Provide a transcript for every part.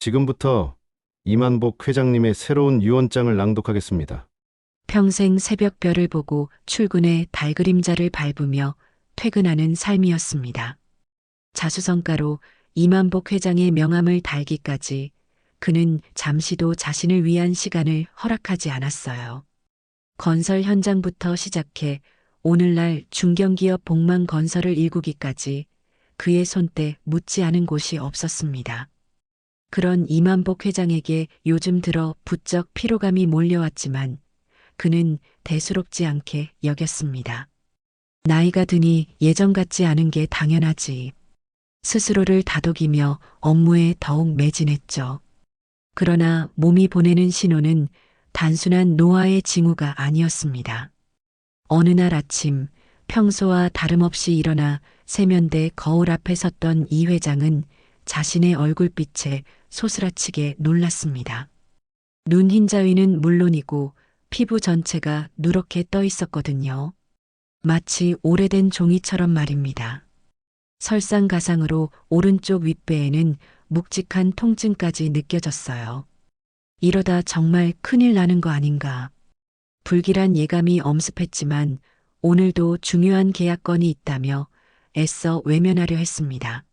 지금부터 이만복 회장님의 새로운 유언장을 낭독하겠습니다. 평생 새벽별을 보고 출근해 달그림자를 밟으며 퇴근하는 삶이었습니다. 자수성가로 이만복 회장의 명함을 달기까지 그는 잠시도 자신을 위한 시간을 허락하지 않았어요. 건설 현장부터 시작해 오늘날 중견기업 복망 건설을 일구기까지 그의 손때 묻지 않은 곳이 없었습니다. 그런 이만복 회장에게 요즘 들어 부쩍 피로감이 몰려왔지만 그는 대수롭지 않게 여겼습니다. 나이가 드니 예전 같지 않은 게 당연하지. 스스로를 다독이며 업무에 더욱 매진했죠. 그러나 몸이 보내는 신호는 단순한 노화의 징후가 아니었습니다. 어느 날 아침 평소와 다름없이 일어나 세면대 거울 앞에 섰던 이 회장은 자신의 얼굴빛에 소스라치게 놀랐습니다. 눈 흰자위는 물론이고 피부 전체가 누렇게 떠 있었거든요. 마치 오래된 종이처럼 말입니다. 설상가상으로 오른쪽 윗배에는 묵직한 통증까지 느껴졌어요. 이러다 정말 큰일 나는 거 아닌가. 불길한 예감이 엄습했지만 오늘도 중요한 계약건이 있다며 애써 외면하려 했습니다.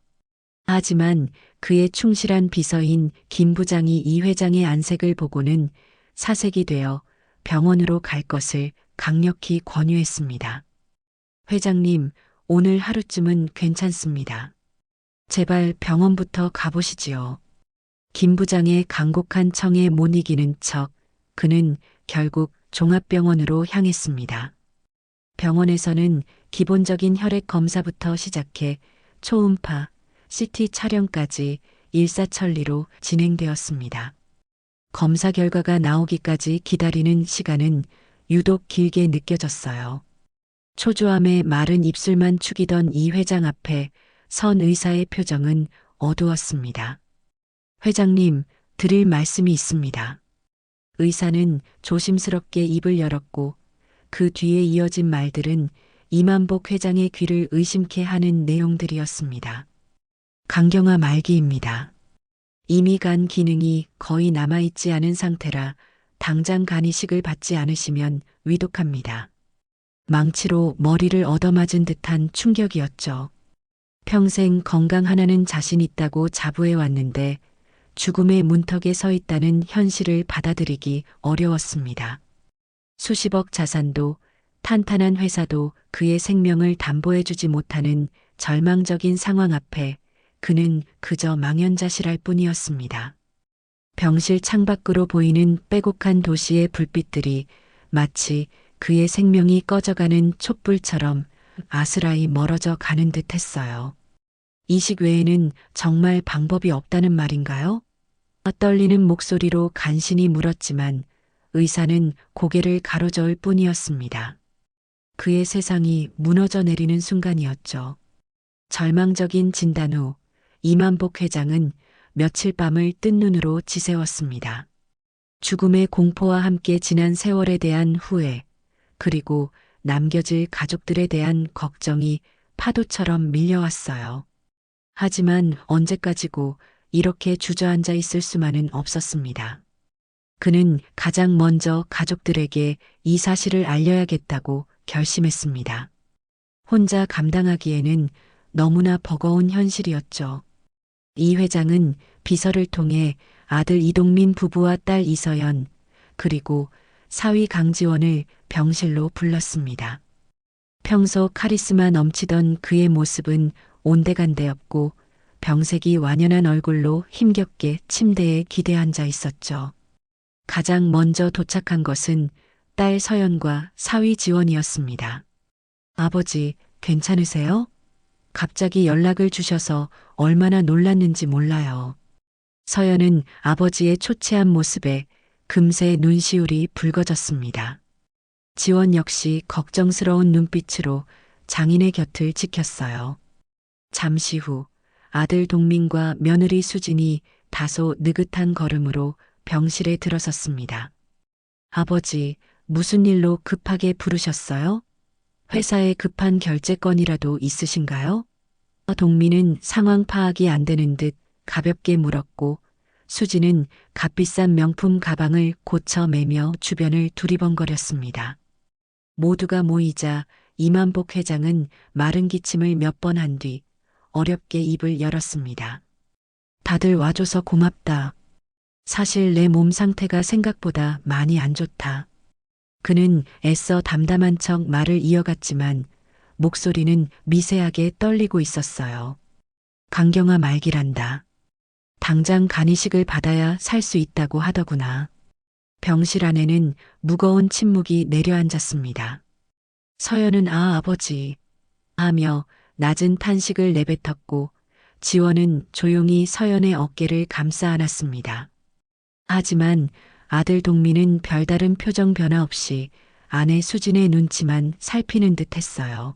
하지만 그의 충실한 비서인 김 부장이 이 회장의 안색을 보고는 사색이 되어 병원으로 갈 것을 강력히 권유했습니다. 회장님, 오늘 하루쯤은 괜찮습니다. 제발 병원부터 가보시지요. 김 부장의 간곡한 청에 못 이기는 척 그는 결국 종합병원으로 향했습니다. 병원에서는 기본적인 혈액 검사부터 시작해 초음파, CT 촬영까지 일사천리로 진행되었습니다. 검사 결과가 나오기까지 기다리는 시간은 유독 길게 느껴졌어요. 초조함에 마른 입술만 축이던 이 회장 앞에 선 의사의 표정은 어두웠습니다. 회장님, 드릴 말씀이 있습니다. 의사는 조심스럽게 입을 열었고 그 뒤에 이어진 말들은 이만복 회장의 귀를 의심케 하는 내용들이었습니다. 강경화 말기입니다. 이미 간 기능이 거의 남아있지 않은 상태라 당장 간 이식을 받지 않으시면 위독합니다. 망치로 머리를 얻어맞은 듯한 충격이었죠. 평생 건강 하나는 자신 있다고 자부해 왔는데 죽음의 문턱에 서 있다는 현실을 받아들이기 어려웠습니다. 수십억 자산도 탄탄한 회사도 그의 생명을 담보해주지 못하는 절망적인 상황 앞에 그는 그저 망연자실할 뿐이었습니다. 병실 창밖으로 보이는 빼곡한 도시의 불빛들이 마치 그의 생명이 꺼져가는 촛불처럼 아스라이 멀어져 가는 듯 했어요. 이식 외에는 정말 방법이 없다는 말인가요? 떨리는 목소리로 간신히 물었지만 의사는 고개를 가로저을 뿐이었습니다. 그의 세상이 무너져 내리는 순간이었죠. 절망적인 진단 후 이만복 회장은 며칠 밤을 뜬 눈으로 지새웠습니다. 죽음의 공포와 함께 지난 세월에 대한 후회, 그리고 남겨질 가족들에 대한 걱정이 파도처럼 밀려왔어요. 하지만 언제까지고 이렇게 주저앉아 있을 수만은 없었습니다. 그는 가장 먼저 가족들에게 이 사실을 알려야겠다고 결심했습니다. 혼자 감당하기에는 너무나 버거운 현실이었죠. 이 회장은 비서를 통해 아들 이동민 부부와 딸 이서연, 그리고 사위 강지원을 병실로 불렀습니다. 평소 카리스마 넘치던 그의 모습은 온데간데없고 병색이 완연한 얼굴로 힘겹게 침대에 기대앉아 있었죠. 가장 먼저 도착한 것은 딸 서연과 사위 지원이었습니다. 아버지, 괜찮으세요? 갑자기 연락을 주셔서 얼마나 놀랐는지 몰라요. 서연은 아버지의 초췌한 모습에 금세 눈시울이 붉어졌습니다. 지원 역시 걱정스러운 눈빛으로 장인의 곁을 지켰어요. 잠시 후 아들 동민과 며느리 수진이 다소 느긋한 걸음으로 병실에 들어섰습니다. 아버지, 무슨 일로 급하게 부르셨어요? 회사에 급한 결제 건이라도 있으신가요? 동민은 상황 파악이 안 되는 듯 가볍게 물었고 수지는 값비싼 명품 가방을 고쳐 매며 주변을 두리번거렸습니다. 모두가 모이자 이만복 회장은 마른 기침을 몇 번 한 뒤 어렵게 입을 열었습니다. 다들 와줘서 고맙다. 사실 내 몸 상태가 생각보다 많이 안 좋다. 그는 애써 담담한 척 말을 이어갔지만 목소리는 미세하게 떨리고 있었어요. 강경아 말기란다. 당장 간이식을 받아야 살 수 있다고 하더구나. 병실 안에는 무거운 침묵이 내려앉았습니다. 서연은 아버지 하며 낮은 탄식을 내뱉었고 지원은 조용히 서연의 어깨를 감싸 안았습니다. 하지만 아들 동민은 별다른 표정 변화 없이 아내 수진의 눈치만 살피는 듯 했어요.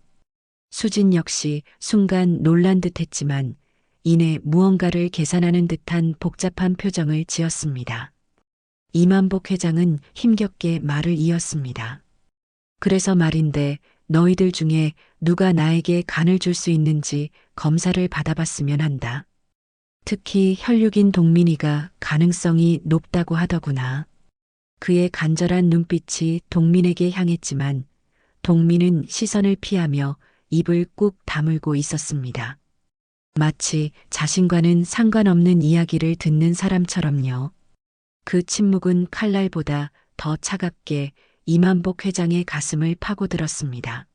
수진 역시 순간 놀란 듯 했지만 이내 무언가를 계산하는 듯한 복잡한 표정을 지었습니다. 이만복 회장은 힘겹게 말을 이었습니다. 그래서 말인데 너희들 중에 누가 나에게 간을 줄 수 있는지 검사를 받아봤으면 한다. 특히 혈육인 동민이가 가능성이 높다고 하더구나. 그의 간절한 눈빛이 동민에게 향했지만 동민은 시선을 피하며 입을 꾹 다물고 있었습니다. 마치 자신과는 상관없는 이야기를 듣는 사람처럼요. 그 침묵은 칼날보다 더 차갑게 이만복 회장의 가슴을 파고들었습니다.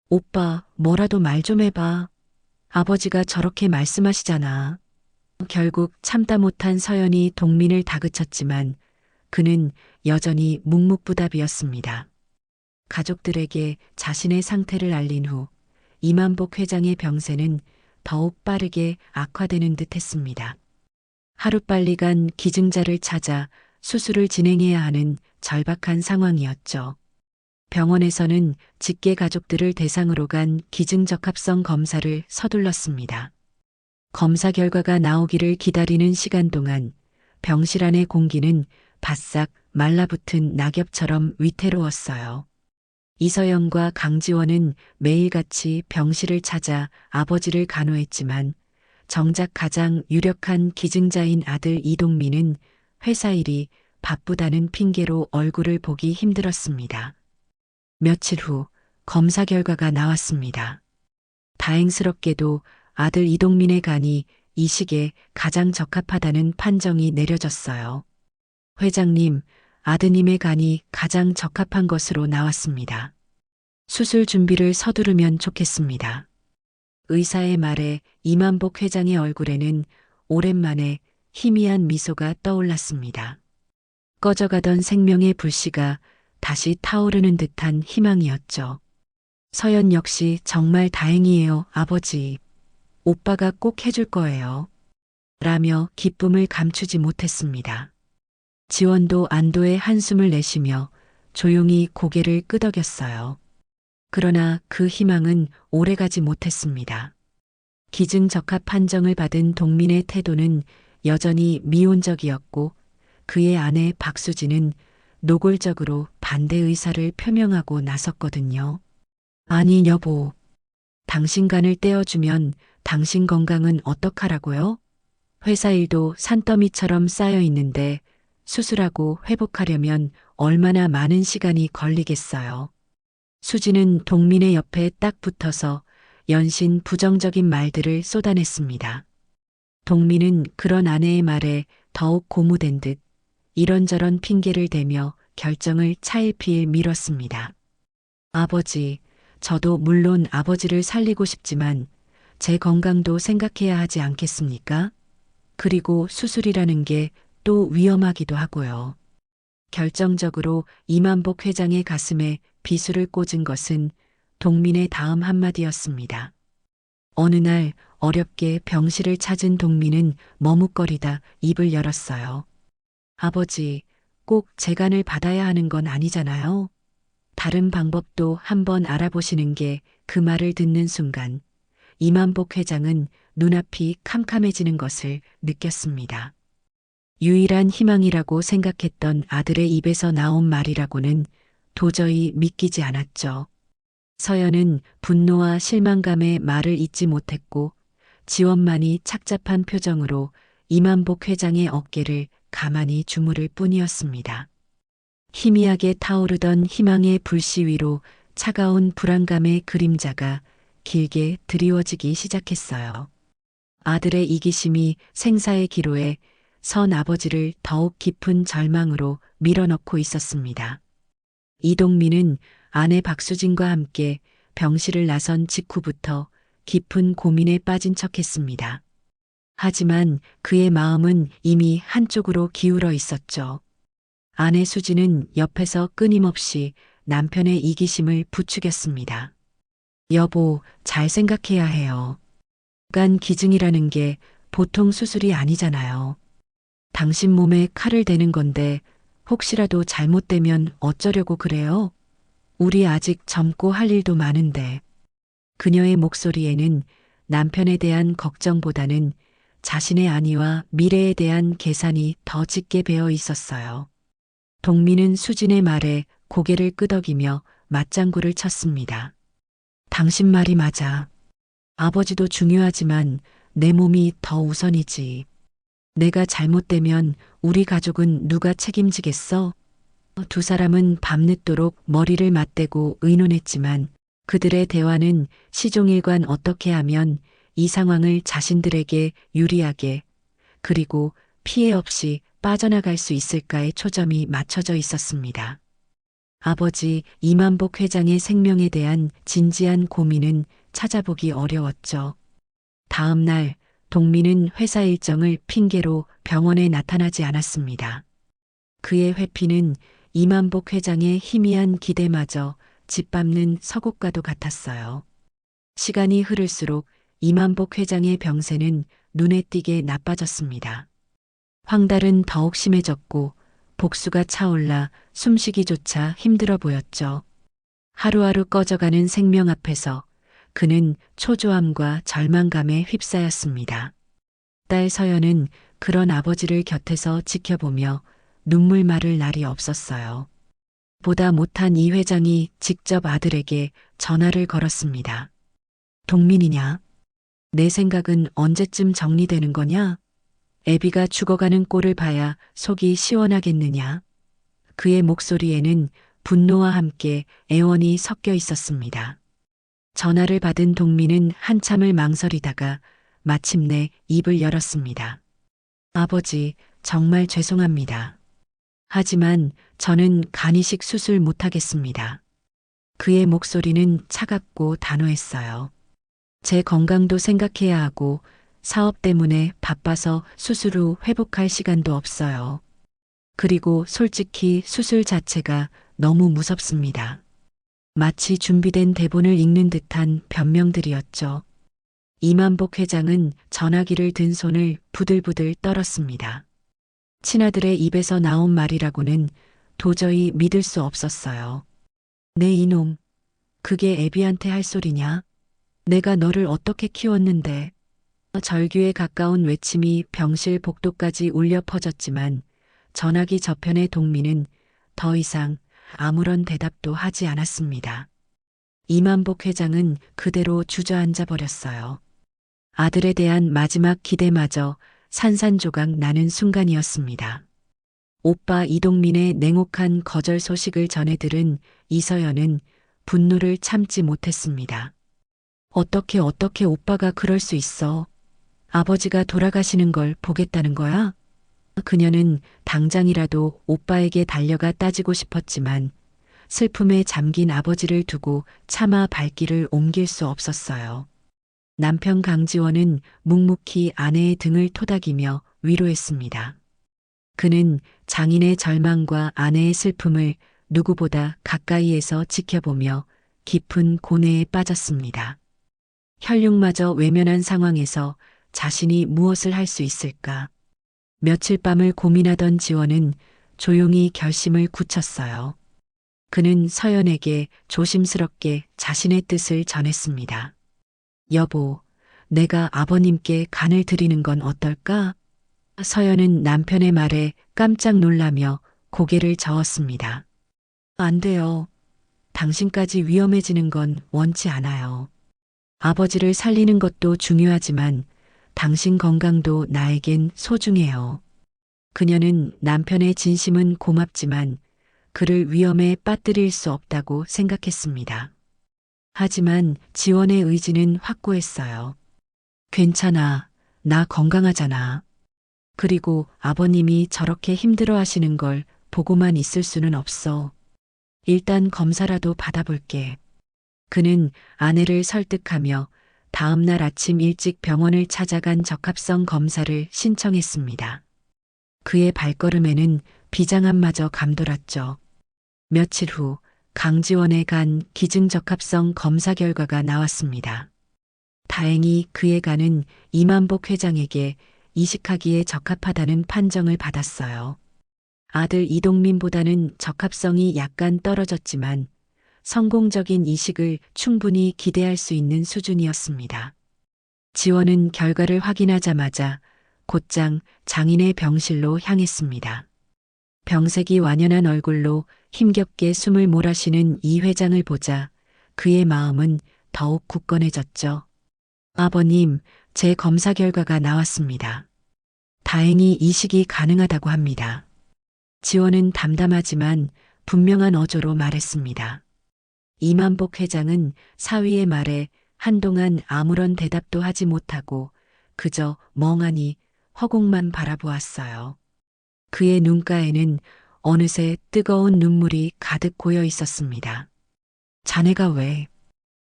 오빠, 뭐라도 말 좀 해봐. 아버지가 저렇게 말씀하시잖아. 결국 참다 못한 서연이 동민을 다그쳤지만 그는 여전히 묵묵부답이었습니다. 가족들에게 자신의 상태를 알린 후 이만복 회장의 병세는 더욱 빠르게 악화되는 듯 했습니다. 하루빨리 간 기증자를 찾아 수술을 진행해야 하는 절박한 상황이었죠. 병원에서는 직계 가족들을 대상으로 간 기증적합성 검사를 서둘렀습니다. 검사 결과가 나오기를 기다리는 시간 동안 병실 안의 공기는 바싹 말라붙은 낙엽처럼 위태로웠어요. 이서영과 강지원은 매일같이 병실을 찾아 아버지를 간호했지만 정작 가장 유력한 기증자인 아들 이동민은 회사 일이 바쁘다는 핑계로 얼굴을 보기 힘들었습니다. 며칠 후 검사 결과가 나왔습니다. 다행스럽게도 아들 이동민의 간이 이 시기에 가장 적합하다는 판정이 내려졌어요. 회장님, 아드님의 간이 가장 적합한 것으로 나왔습니다. 수술 준비를 서두르면 좋겠습니다. 의사의 말에 이만복 회장의 얼굴에는 오랜만에 희미한 미소가 떠올랐습니다. 꺼져가던 생명의 불씨가 다시 타오르는 듯한 희망이었죠. 서연 역시 정말 다행이에요, 아버지. 오빠가 꼭 해줄 거예요. 라며 기쁨을 감추지 못했습니다. 지원도 안도의 한숨을 내쉬며 조용히 고개를 끄덕였어요. 그러나 그 희망은 오래가지 못했습니다. 기증적합 판정을 받은 동민의 태도는 여전히 미온적이었고 그의 아내 박수진은 노골적으로 반대 의사를 표명하고 나섰거든요. 아니 여보, 당신 간을 떼어주면 당신 건강은 어떡하라고요? 회사 일도 산더미처럼 쌓여 있는데 수술하고 회복하려면 얼마나 많은 시간이 걸리겠어요. 수지는 동민의 옆에 딱 붙어서 연신 부정적인 말들을 쏟아냈습니다. 동민은 그런 아내의 말에 더욱 고무된 듯 이런저런 핑계를 대며 결정을 차일피일 미뤘습니다. 아버지, 저도 물론 아버지를 살리고 싶지만 제 건강도 생각해야 하지 않겠습니까? 그리고 수술이라는 게 또 위험하기도 하고요. 결정적으로 이만복 회장의 가슴에 비수를 꽂은 것은 동민의 다음 한마디였습니다. 어느 날 어렵게 병실을 찾은 동민은 머뭇거리다 입을 열었어요. 아버지, 꼭 제 간을 받아야 하는 건 아니잖아요. 다른 방법도 한번 알아보시는 게 그 말을 듣는 순간 이만복 회장은 눈앞이 캄캄해지는 것을 느꼈습니다. 유일한 희망이라고 생각했던 아들의 입에서 나온 말이라고는 도저히 믿기지 않았죠. 서연은 분노와 실망감에 말을 잇지 못했고 지원만이 착잡한 표정으로 이만복 회장의 어깨를 가만히 주무를 뿐이었습니다. 희미하게 타오르던 희망의 불씨 위로 차가운 불안감의 그림자가 길게 드리워지기 시작했어요. 아들의 이기심이 생사의 기로에 선 아버지를 더욱 깊은 절망으로 밀어넣고 있었습니다. 이동민은 아내 박수진과 함께 병실을 나선 직후부터 깊은 고민에 빠진 척했습니다. 하지만 그의 마음은 이미 한쪽으로 기울어 있었죠. 아내 수진은 옆에서 끊임없이 남편의 이기심을 부추겼습니다. 여보, 잘 생각해야 해요. 간 기증이라는 게 보통 수술이 아니잖아요. 당신 몸에 칼을 대는 건데 혹시라도 잘못되면 어쩌려고 그래요? 우리 아직 젊고 할 일도 많은데. 그녀의 목소리에는 남편에 대한 걱정보다는 자신의 안위와 미래에 대한 계산이 더 짙게 배어 있었어요. 동민은 수진의 말에 고개를 끄덕이며 맞장구를 쳤습니다. 당신 말이 맞아. 아버지도 중요하지만 내 몸이 더 우선이지. 내가 잘못되면 우리 가족은 누가 책임지겠어? 두 사람은 밤늦도록 머리를 맞대고 의논했지만 그들의 대화는 시종일관 어떻게 하면 이 상황을 자신들에게 유리하게 그리고 피해 없이 빠져나갈 수 있을까에 초점이 맞춰져 있었습니다. 아버지 이만복 회장의 생명에 대한 진지한 고민은 찾아보기 어려웠죠. 다음 날 동민은 회사 일정을 핑계로 병원에 나타나지 않았습니다. 그의 회피는 이만복 회장의 희미한 기대마저 짓밟는 서곡과도 같았어요. 시간이 흐를수록 이만복 회장의 병세는 눈에 띄게 나빠졌습니다. 황달은 더욱 심해졌고 복수가 차올라 숨쉬기조차 힘들어 보였죠. 하루하루 꺼져가는 생명 앞에서 그는 초조함과 절망감에 휩싸였습니다. 딸 서연은 그런 아버지를 곁에서 지켜보며 눈물 마를 날이 없었어요. 보다 못한 이 회장이 직접 아들에게 전화를 걸었습니다. 동민이냐? 내 생각은 언제쯤 정리되는 거냐? 애비가 죽어가는 꼴을 봐야 속이 시원하겠느냐? 그의 목소리에는 분노와 함께 애원이 섞여 있었습니다. 전화를 받은 동민은 한참을 망설이다가 마침내 입을 열었습니다. 아버지, 정말 죄송합니다. 하지만 저는 간이식 수술 못하겠습니다. 그의 목소리는 차갑고 단호했어요. 제 건강도 생각해야 하고 사업 때문에 바빠서 수술 후 회복할 시간도 없어요. 그리고 솔직히 수술 자체가 너무 무섭습니다. 마치 준비된 대본을 읽는 듯한 변명들이었죠. 이만복 회장은 전화기를 든 손을 부들부들 떨었습니다. 친아들의 입에서 나온 말이라고는 도저히 믿을 수 없었어요. 내 이놈, 그게 애비한테 할 소리냐? 내가 너를 어떻게 키웠는데. 절규에 가까운 외침이 병실 복도까지 울려 퍼졌지만 전화기 저편의 동민은 더 이상 아무런 대답도 하지 않았습니다. 이만복 회장은 그대로 주저앉아 버렸어요. 아들에 대한 마지막 기대마저 산산조각 나는 순간이었습니다. 오빠 이동민의 냉혹한 거절 소식을 전해 들은 이서연은 분노를 참지 못했습니다. 어떻게 오빠가 그럴 수 있어? 아버지가 돌아가시는 걸 보겠다는 거야? 그녀는 당장이라도 오빠에게 달려가 따지고 싶었지만 슬픔에 잠긴 아버지를 두고 차마 발길을 옮길 수 없었어요. 남편 강지원은 묵묵히 아내의 등을 토닥이며 위로했습니다. 그는 장인의 절망과 아내의 슬픔을 누구보다 가까이에서 지켜보며 깊은 고뇌에 빠졌습니다. 혈육마저 외면한 상황에서 자신이 무엇을 할 수 있을까? 며칠 밤을 고민하던 지원은 조용히 결심을 굳혔어요. 그는 서연에게 조심스럽게 자신의 뜻을 전했습니다. 여보, 내가 아버님께 간을 드리는 건 어떨까? 서연은 남편의 말에 깜짝 놀라며 고개를 저었습니다. 안 돼요. 당신까지 위험해지는 건 원치 않아요. 아버지를 살리는 것도 중요하지만 당신 건강도 나에겐 소중해요. 그녀는 남편의 진심은 고맙지만 그를 위험에 빠뜨릴 수 없다고 생각했습니다. 하지만 지원의 의지는 확고했어요. 괜찮아. 나 건강하잖아. 그리고 아버님이 저렇게 힘들어 하시는 걸 보고만 있을 수는 없어. 일단 검사라도 받아볼게. 그는 아내를 설득하며 다음 날 아침 일찍 병원을 찾아간 적합성 검사를 신청했습니다. 그의 발걸음에는 비장함마저 감돌았죠. 며칠 후 강지원에 간 기증적합성 검사 결과가 나왔습니다. 다행히 그의 간은 이만복 회장에게 이식하기에 적합하다는 판정을 받았어요. 아들 이동민보다는 적합성이 약간 떨어졌지만 성공적인 이식을 충분히 기대할 수 있는 수준이었습니다. 지원은 결과를 확인하자마자 곧장 장인의 병실로 향했습니다. 병색이 완연한 얼굴로 힘겹게 숨을 몰아쉬는 이 회장을 보자 그의 마음은 더욱 굳건해졌죠. 아버님, 제 검사 결과가 나왔습니다. 다행히 이식이 가능하다고 합니다. 지원은 담담하지만 분명한 어조로 말했습니다. 이만복 회장은 사위의 말에 한동안 아무런 대답도 하지 못하고 그저 멍하니 허공만 바라보았어요. 그의 눈가에는 어느새 뜨거운 눈물이 가득 고여 있었습니다. 자네가 왜?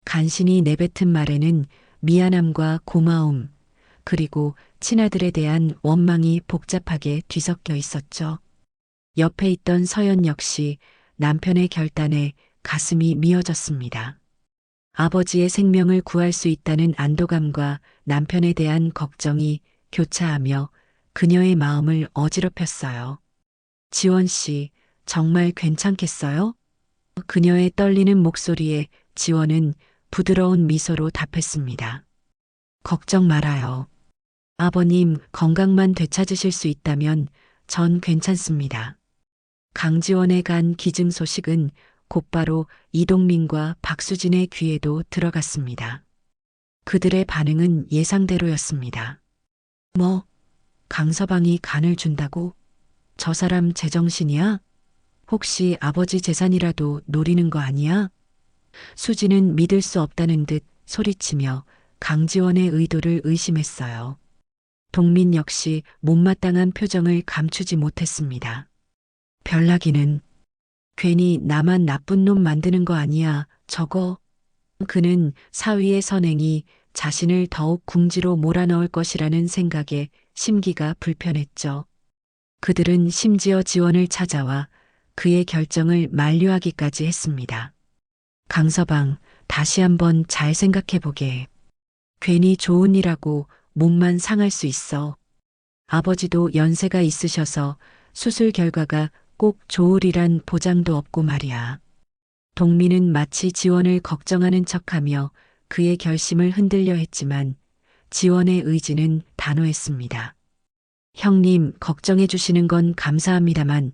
간신히 내뱉은 말에는 미안함과 고마움, 그리고 친아들에 대한 원망이 복잡하게 뒤섞여 있었죠. 옆에 있던 서연 역시 남편의 결단에 가슴이 미어졌습니다. 아버지의 생명을 구할 수 있다는 안도감과 남편에 대한 걱정이 교차하며 그녀의 마음을 어지럽혔어요. 지원 씨, 정말 괜찮겠어요? 그녀의 떨리는 목소리에 지원은 부드러운 미소로 답했습니다. 걱정 말아요. 아버님 건강만 되찾으실 수 있다면 전 괜찮습니다. 강지원에 간 기증 소식은 곧바로 이동민과 박수진의 귀에도 들어갔습니다. 그들의 반응은 예상대로였습니다. 뭐, 강서방이 간을 준다고? 저 사람 제정신이야? 혹시 아버지 재산이라도 노리는 거 아니야? 수지는 믿을 수 없다는 듯 소리치며 강지원의 의도를 의심했어요. 동민 역시 못마땅한 표정을 감추지 못했습니다. 별나기는 괜히 나만 나쁜 놈 만드는 거 아니야, 저거. 그는 사위의 선행이 자신을 더욱 궁지로 몰아넣을 것이라는 생각에 심기가 불편했죠. 그들은 심지어 지원을 찾아와 그의 결정을 만류하기까지 했습니다. 강서방, 다시 한번 잘 생각해보게. 괜히 좋은 일하고 몸만 상할 수 있어. 아버지도 연세가 있으셔서 수술 결과가 꼭 좋으리란 보장도 없고 말이야. 동민은 마치 지원을 걱정하는 척하며 그의 결심을 흔들려 했지만 지원의 의지는 단호했습니다. 형님, 걱정해 주시는 건 감사합니다만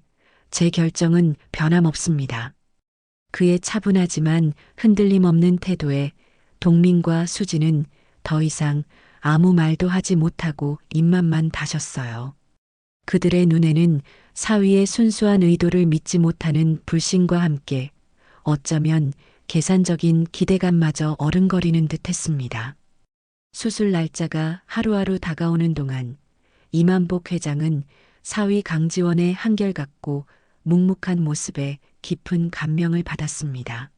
제 결정은 변함없습니다. 그의 차분하지만 흔들림 없는 태도에 동민과 수지는 더 이상 아무 말도 하지 못하고 입만만 다셨어요. 그들의 눈에는 사위의 순수한 의도를 믿지 못하는 불신과 함께 어쩌면 계산적인 기대감마저 어른거리는 듯 했습니다. 수술 날짜가 하루하루 다가오는 동안 이만복 회장은 사위 강지원의 한결같고 묵묵한 모습에 깊은 감명을 받았습니다.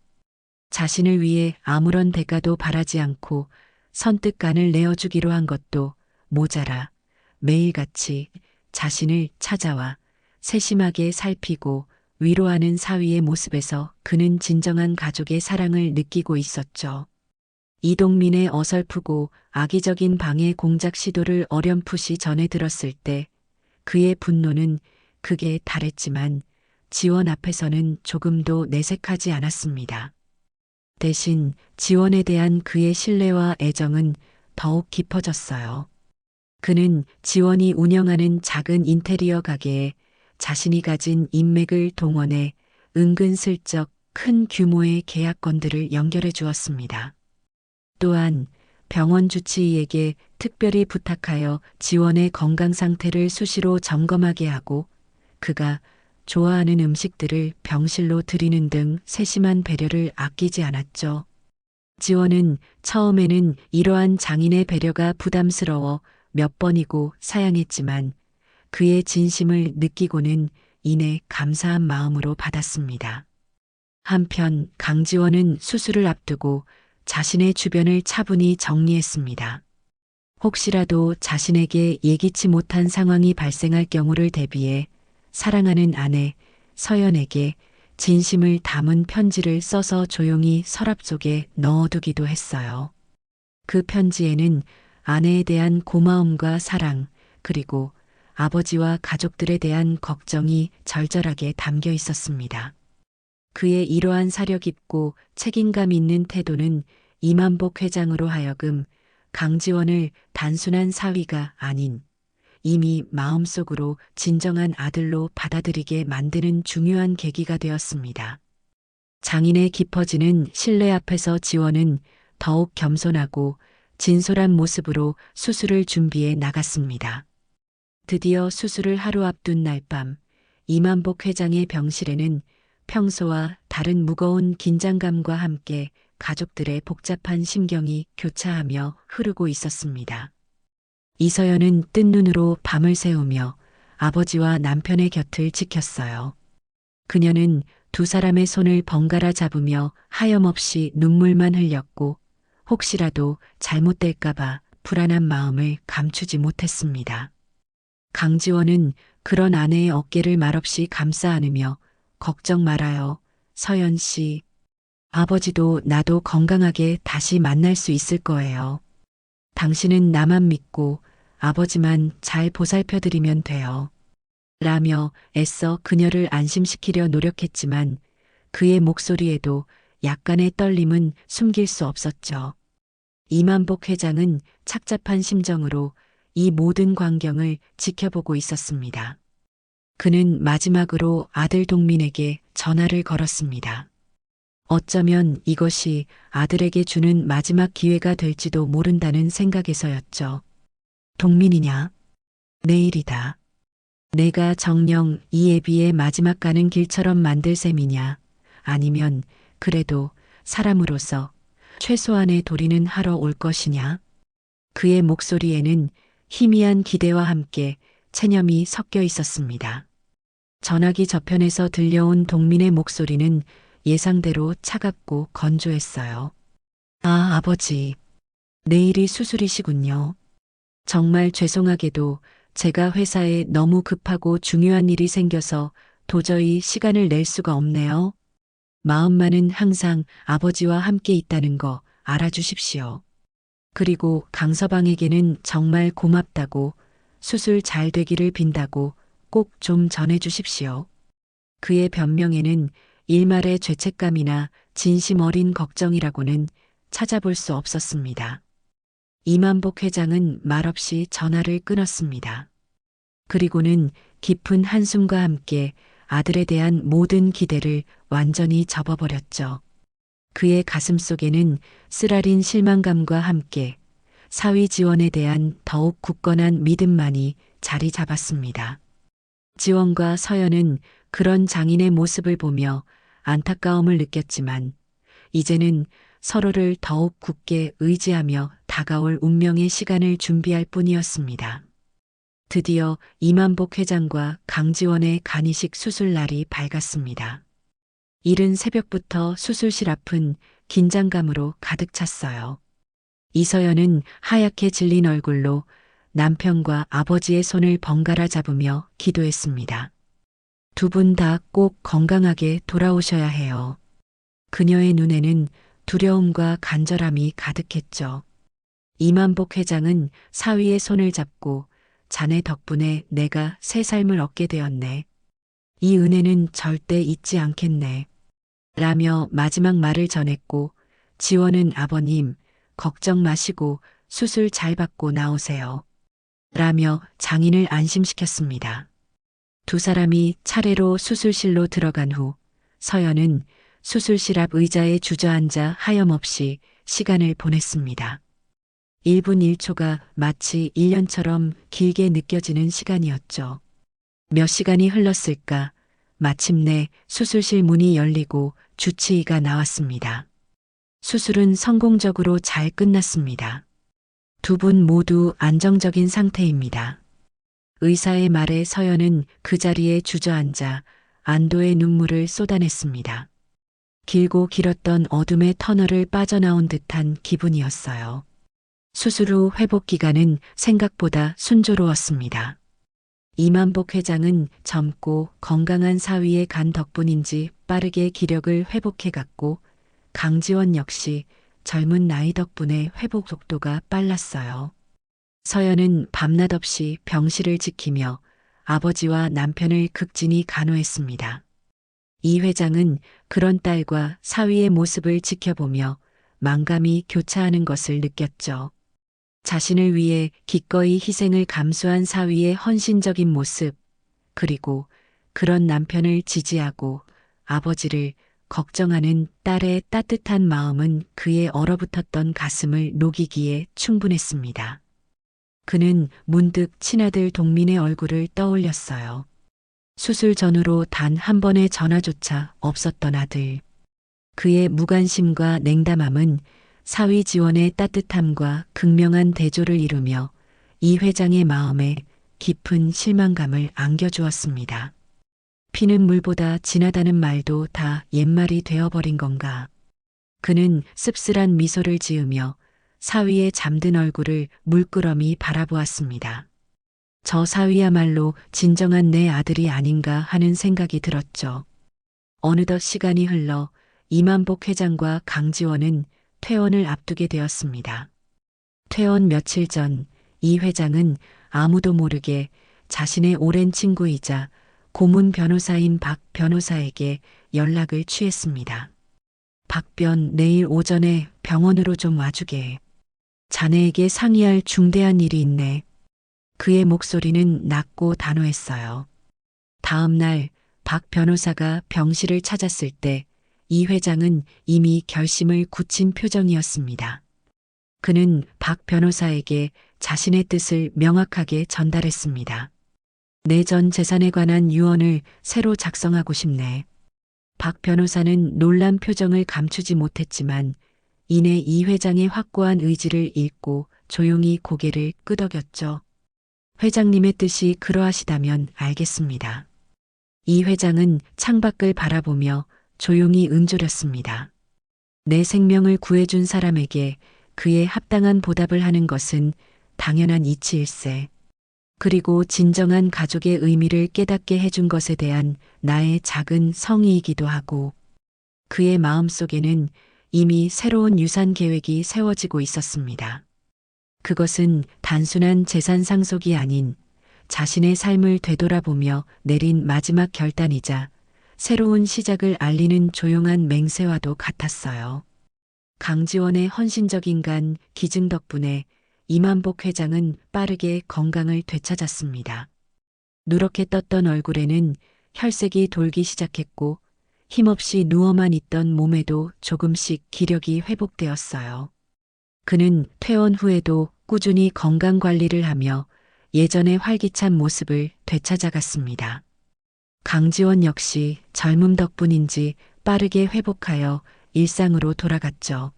자신을 위해 아무런 대가도 바라지 않고 선뜻 간을 내어주기로 한 것도 모자라 매일같이 자신을 찾아와 세심하게 살피고 위로하는 사위의 모습에서 그는 진정한 가족의 사랑을 느끼고 있었죠. 이동민의 어설프고 악의적인 방해 공작 시도를 어렴풋이 전해 들었을 때 그의 분노는 극에 달했지만 지원 앞에서는 조금도 내색하지 않았습니다. 대신 지원에 대한 그의 신뢰와 애정은 더욱 깊어졌어요. 그는 지원이 운영하는 작은 인테리어 가게에 자신이 가진 인맥을 동원해 은근슬쩍 큰 규모의 계약건들을 연결해 주었습니다. 또한 병원 주치의에게 특별히 부탁하여 지원의 건강 상태를 수시로 점검하게 하고 그가 좋아하는 음식들을 병실로 드리는 등 세심한 배려를 아끼지 않았죠. 지원은 처음에는 이러한 장인의 배려가 부담스러워 몇 번이고 사양했지만 그의 진심을 느끼고는 이내 감사한 마음으로 받았습니다. 한편 강지원은 수술을 앞두고 자신의 주변을 차분히 정리했습니다. 혹시라도 자신에게 예기치 못한 상황이 발생할 경우를 대비해 사랑하는 아내 서연에게 진심을 담은 편지를 써서 조용히 서랍 속에 넣어두기도 했어요. 그 편지에는 아내에 대한 고마움과 사랑, 그리고 아버지와 가족들에 대한 걱정이 절절하게 담겨 있었습니다. 그의 이러한 사려 깊고 책임감 있는 태도는 이만복 회장으로 하여금 강지원을 단순한 사위가 아닌 이미 마음속으로 진정한 아들로 받아들이게 만드는 중요한 계기가 되었습니다. 장인의 깊어지는 신뢰 앞에서 지원은 더욱 겸손하고 진솔한 모습으로 수술을 준비해 나갔습니다. 드디어 수술을 하루 앞둔 날 밤, 이만복 회장의 병실에는 평소와 다른 무거운 긴장감과 함께 가족들의 복잡한 심경이 교차하며 흐르고 있었습니다. 이서연은 뜬 눈으로 밤을 새우며 아버지와 남편의 곁을 지켰어요. 그녀는 두 사람의 손을 번갈아 잡으며 하염없이 눈물만 흘렸고 혹시라도 잘못될까봐 불안한 마음을 감추지 못했습니다. 강지원은 그런 아내의 어깨를 말없이 감싸 안으며 걱정 말아요, 서연 씨. 아버지도 나도 건강하게 다시 만날 수 있을 거예요. 당신은 나만 믿고 아버지만 잘 보살펴드리면 돼요. 라며 애써 그녀를 안심시키려 노력했지만 그의 목소리에도 약간의 떨림은 숨길 수 없었죠. 이만복 회장은 착잡한 심정으로 이 모든 광경을 지켜보고 있었습니다. 그는 마지막으로 아들 동민에게 전화를 걸었습니다. 어쩌면 이것이 아들에게 주는 마지막 기회가 될지도 모른다는 생각에서였죠. 동민이냐? 내일이다. 내가 정녕 이 애비의 마지막 가는 길처럼 만들 셈이냐? 아니면 그래도 사람으로서 최소한의 도리는 하러 올 것이냐? 그의 목소리에는 희미한 기대와 함께 체념이 섞여 있었습니다. 전화기 저편에서 들려온 동민의 목소리는 예상대로 차갑고 건조했어요. 아, 아버지. 내일이 수술이시군요. 정말 죄송하게도 제가 회사에 너무 급하고 중요한 일이 생겨서 도저히 시간을 낼 수가 없네요. 마음만은 항상 아버지와 함께 있다는 거 알아주십시오. 그리고 강서방에게는 정말 고맙다고 수술 잘 되기를 빈다고 꼭 좀 전해주십시오. 그의 변명에는 일말의 죄책감이나 진심 어린 걱정이라고는 찾아볼 수 없었습니다. 이만복 회장은 말없이 전화를 끊었습니다. 그리고는 깊은 한숨과 함께 아들에 대한 모든 기대를 완전히 접어버렸죠. 그의 가슴 속에는 쓰라린 실망감과 함께 사위 지원에 대한 더욱 굳건한 믿음만이 자리 잡았습니다. 지원과 서연은 그런 장인의 모습을 보며 안타까움을 느꼈지만 이제는 서로를 더욱 굳게 의지하며 다가올 운명의 시간을 준비할 뿐이었습니다. 드디어 이만복 회장과 강지원의 간이식 수술 날이 밝았습니다. 이른 새벽부터 수술실 앞은 긴장감으로 가득 찼어요. 이서연은 하얗게 질린 얼굴로 남편과 아버지의 손을 번갈아 잡으며 기도했습니다. 두 분 다 꼭 건강하게 돌아오셔야 해요. 그녀의 눈에는 두려움과 간절함이 가득했죠. 이만복 회장은 사위의 손을 잡고 자네 덕분에 내가 새 삶을 얻게 되었네. 이 은혜는 절대 잊지 않겠네. 라며 마지막 말을 전했고 지원은 아버님, 걱정 마시고 수술 잘 받고 나오세요. 라며 장인을 안심시켰습니다. 두 사람이 차례로 수술실로 들어간 후 서연은 수술실 앞 의자에 주저앉아 하염없이 시간을 보냈습니다. 1분 1초가 마치 1년처럼 길게 느껴지는 시간이었죠. 몇 시간이 흘렀을까? 마침내 수술실 문이 열리고 주치의가 나왔습니다. 수술은 성공적으로 잘 끝났습니다. 두 분 모두 안정적인 상태입니다. 의사의 말에 서연은 그 자리에 주저앉아 안도의 눈물을 쏟아냈습니다. 길고 길었던 어둠의 터널을 빠져나온 듯한 기분이었어요. 수술 후 회복 기간은 생각보다 순조로웠습니다. 이만복 회장은 젊고 건강한 사위의 간 덕분인지 빠르게 기력을 회복해갔고 강지원 역시 젊은 나이 덕분에 회복 속도가 빨랐어요. 서연은 밤낮 없이 병실을 지키며 아버지와 남편을 극진히 간호했습니다. 이 회장은 그런 딸과 사위의 모습을 지켜보며 만감이 교차하는 것을 느꼈죠. 자신을 위해 기꺼이 희생을 감수한 사위의 헌신적인 모습, 그리고 그런 남편을 지지하고 아버지를 걱정하는 딸의 따뜻한 마음은 그의 얼어붙었던 가슴을 녹이기에 충분했습니다. 그는 문득 친아들 동민의 얼굴을 떠올렸어요. 수술 전후로 단 한 번의 전화조차 없었던 아들. 그의 무관심과 냉담함은 사위 지원의 따뜻함과 극명한 대조를 이루며 이 회장의 마음에 깊은 실망감을 안겨주었습니다. 피는 물보다 진하다는 말도 다 옛말이 되어버린 건가. 그는 씁쓸한 미소를 지으며 사위의 잠든 얼굴을 물끄러미 바라보았습니다. 저 사위야말로 진정한 내 아들이 아닌가 하는 생각이 들었죠. 어느덧 시간이 흘러 이만복 회장과 강지원은 퇴원을 앞두게 되었습니다. 퇴원 며칠 전 이 회장은 아무도 모르게 자신의 오랜 친구이자 고문 변호사인 박 변호사에게 연락을 취했습니다. 박변, 내일 오전에 병원으로 좀 와주게. 자네에게 상의할 중대한 일이 있네. 그의 목소리는 낮고 단호했어요. 다음 날 박 변호사가 병실을 찾았을 때 이 회장은 이미 결심을 굳힌 표정이었습니다. 그는 박 변호사에게 자신의 뜻을 명확하게 전달했습니다. 내 전 재산에 관한 유언을 새로 작성하고 싶네. 박 변호사는 놀란 표정을 감추지 못했지만 이내 이 회장의 확고한 의지를 읽고 조용히 고개를 끄덕였죠. 회장님의 뜻이 그러하시다면 알겠습니다. 이 회장은 창밖을 바라보며 조용히 은조렸습니다. 내 생명을 구해준 사람에게 그에 합당한 보답을 하는 것은 당연한 이치일세. 그리고 진정한 가족의 의미를 깨닫게 해준 것에 대한 나의 작은 성의이기도 하고, 그의 마음속에는 이미 새로운 유산 계획이 세워지고 있었습니다. 그것은 단순한 재산 상속이 아닌 자신의 삶을 되돌아보며 내린 마지막 결단이자 새로운 시작을 알리는 조용한 맹세와도 같았어요. 강지원의 헌신적인 간 기증 덕분에 이만복 회장은 빠르게 건강을 되찾았습니다. 누렇게 떴던 얼굴에는 혈색이 돌기 시작했고 힘없이 누워만 있던 몸에도 조금씩 기력이 회복되었어요. 그는 퇴원 후에도 꾸준히 건강 관리를 하며 예전의 활기찬 모습을 되찾아갔습니다. 강지원 역시 젊음 덕분인지 빠르게 회복하여 일상으로 돌아갔죠.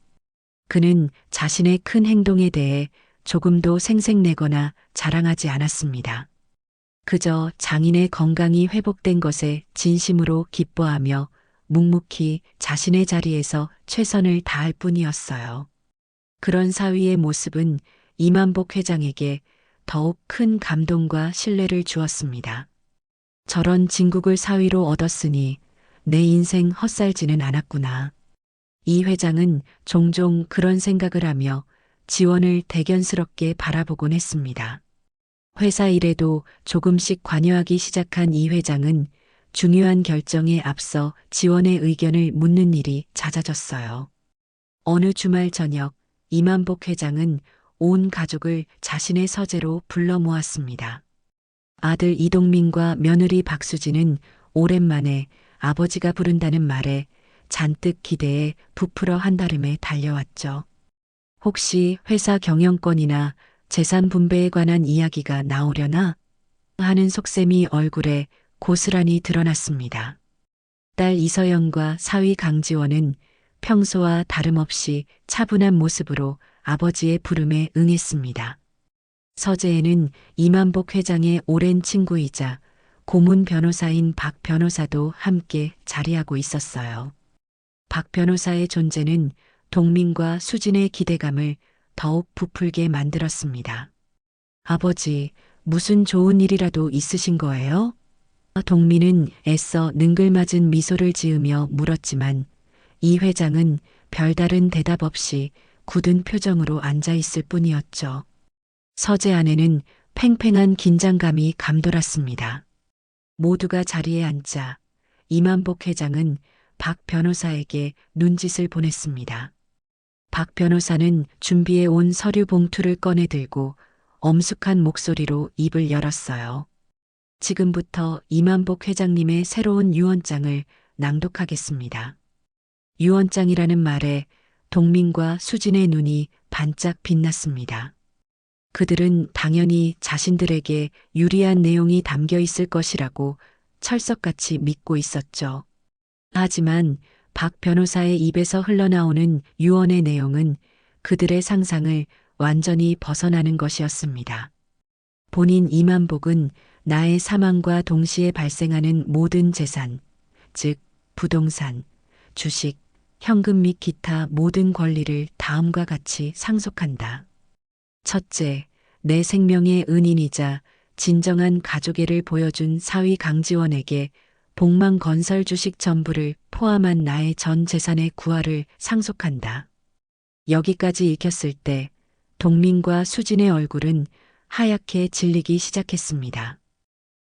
그는 자신의 큰 행동에 대해 조금도 생색내거나 자랑하지 않았습니다. 그저 장인의 건강이 회복된 것에 진심으로 기뻐하며 묵묵히 자신의 자리에서 최선을 다할 뿐이었어요. 그런 사위의 모습은 이만복 회장에게 더욱 큰 감동과 신뢰를 주었습니다. 저런 진국을 사위로 얻었으니 내 인생 헛살지는 않았구나. 이 회장은 종종 그런 생각을 하며 지원을 대견스럽게 바라보곤 했습니다. 회사 일에도 조금씩 관여하기 시작한 이 회장은 중요한 결정에 앞서 지원의 의견을 묻는 일이 잦아졌어요. 어느 주말 저녁 이만복 회장은 온 가족을 자신의 서재로 불러 모았습니다. 아들 이동민과 며느리 박수진은 오랜만에 아버지가 부른다는 말에 잔뜩 기대에 부풀어 한달음에 달려왔죠. 혹시 회사 경영권이나 재산 분배에 관한 이야기가 나오려나? 하는 속셈이 얼굴에 고스란히 드러났습니다. 딸 이서연과 사위 강지원은 평소와 다름없이 차분한 모습으로 아버지의 부름에 응했습니다. 서재에는 이만복 회장의 오랜 친구이자 고문 변호사인 박 변호사도 함께 자리하고 있었어요. 박 변호사의 존재는 동민과 수진의 기대감을 더욱 부풀게 만들었습니다. 아버지, 무슨 좋은 일이라도 있으신 거예요? 동민은 애써 능글맞은 미소를 지으며 물었지만 이 회장은 별다른 대답 없이 굳은 표정으로 앉아 있을 뿐이었죠. 서재 안에는 팽팽한 긴장감이 감돌았습니다. 모두가 자리에 앉자 이만복 회장은 박 변호사에게 눈짓을 보냈습니다. 박 변호사는 준비해 온 서류 봉투를 꺼내 들고 엄숙한 목소리로 입을 열었어요. 지금부터 이만복 회장님의 새로운 유언장을 낭독하겠습니다. 유언장이라는 말에 동민과 수진의 눈이 반짝 빛났습니다. 그들은 당연히 자신들에게 유리한 내용이 담겨 있을 것이라고 철석같이 믿고 있었죠. 하지만 박 변호사의 입에서 흘러나오는 유언의 내용은 그들의 상상을 완전히 벗어나는 것이었습니다. 본인 이만복은 나의 사망과 동시에 발생하는 모든 재산, 즉 부동산, 주식, 현금 및 기타 모든 권리를 다음과 같이 상속한다. 첫째, 내 생명의 은인이자 진정한 가족애를 보여준 사위 강지원에게 복망 건설 주식 전부를 포함한 나의 전 재산의 구할을 상속한다. 여기까지 읽혔을 때 동민과 수진의 얼굴은 하얗게 질리기 시작했습니다.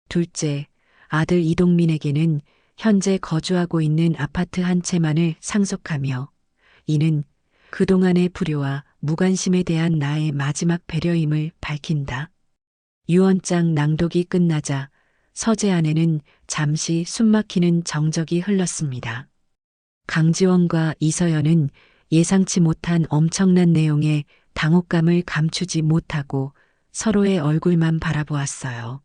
둘째, 아들 이동민에게는 현재 거주하고 있는 아파트 한 채만을 상속하며 이는 그동안의 불효와 무관심에 대한 나의 마지막 배려임을 밝힌다. 유언장 낭독이 끝나자 서재 안에는 잠시 숨막히는 정적이 흘렀습니다. 강지원과 이서연은 예상치 못한 엄청난 내용에 당혹감을 감추지 못하고 서로의 얼굴만 바라보았어요.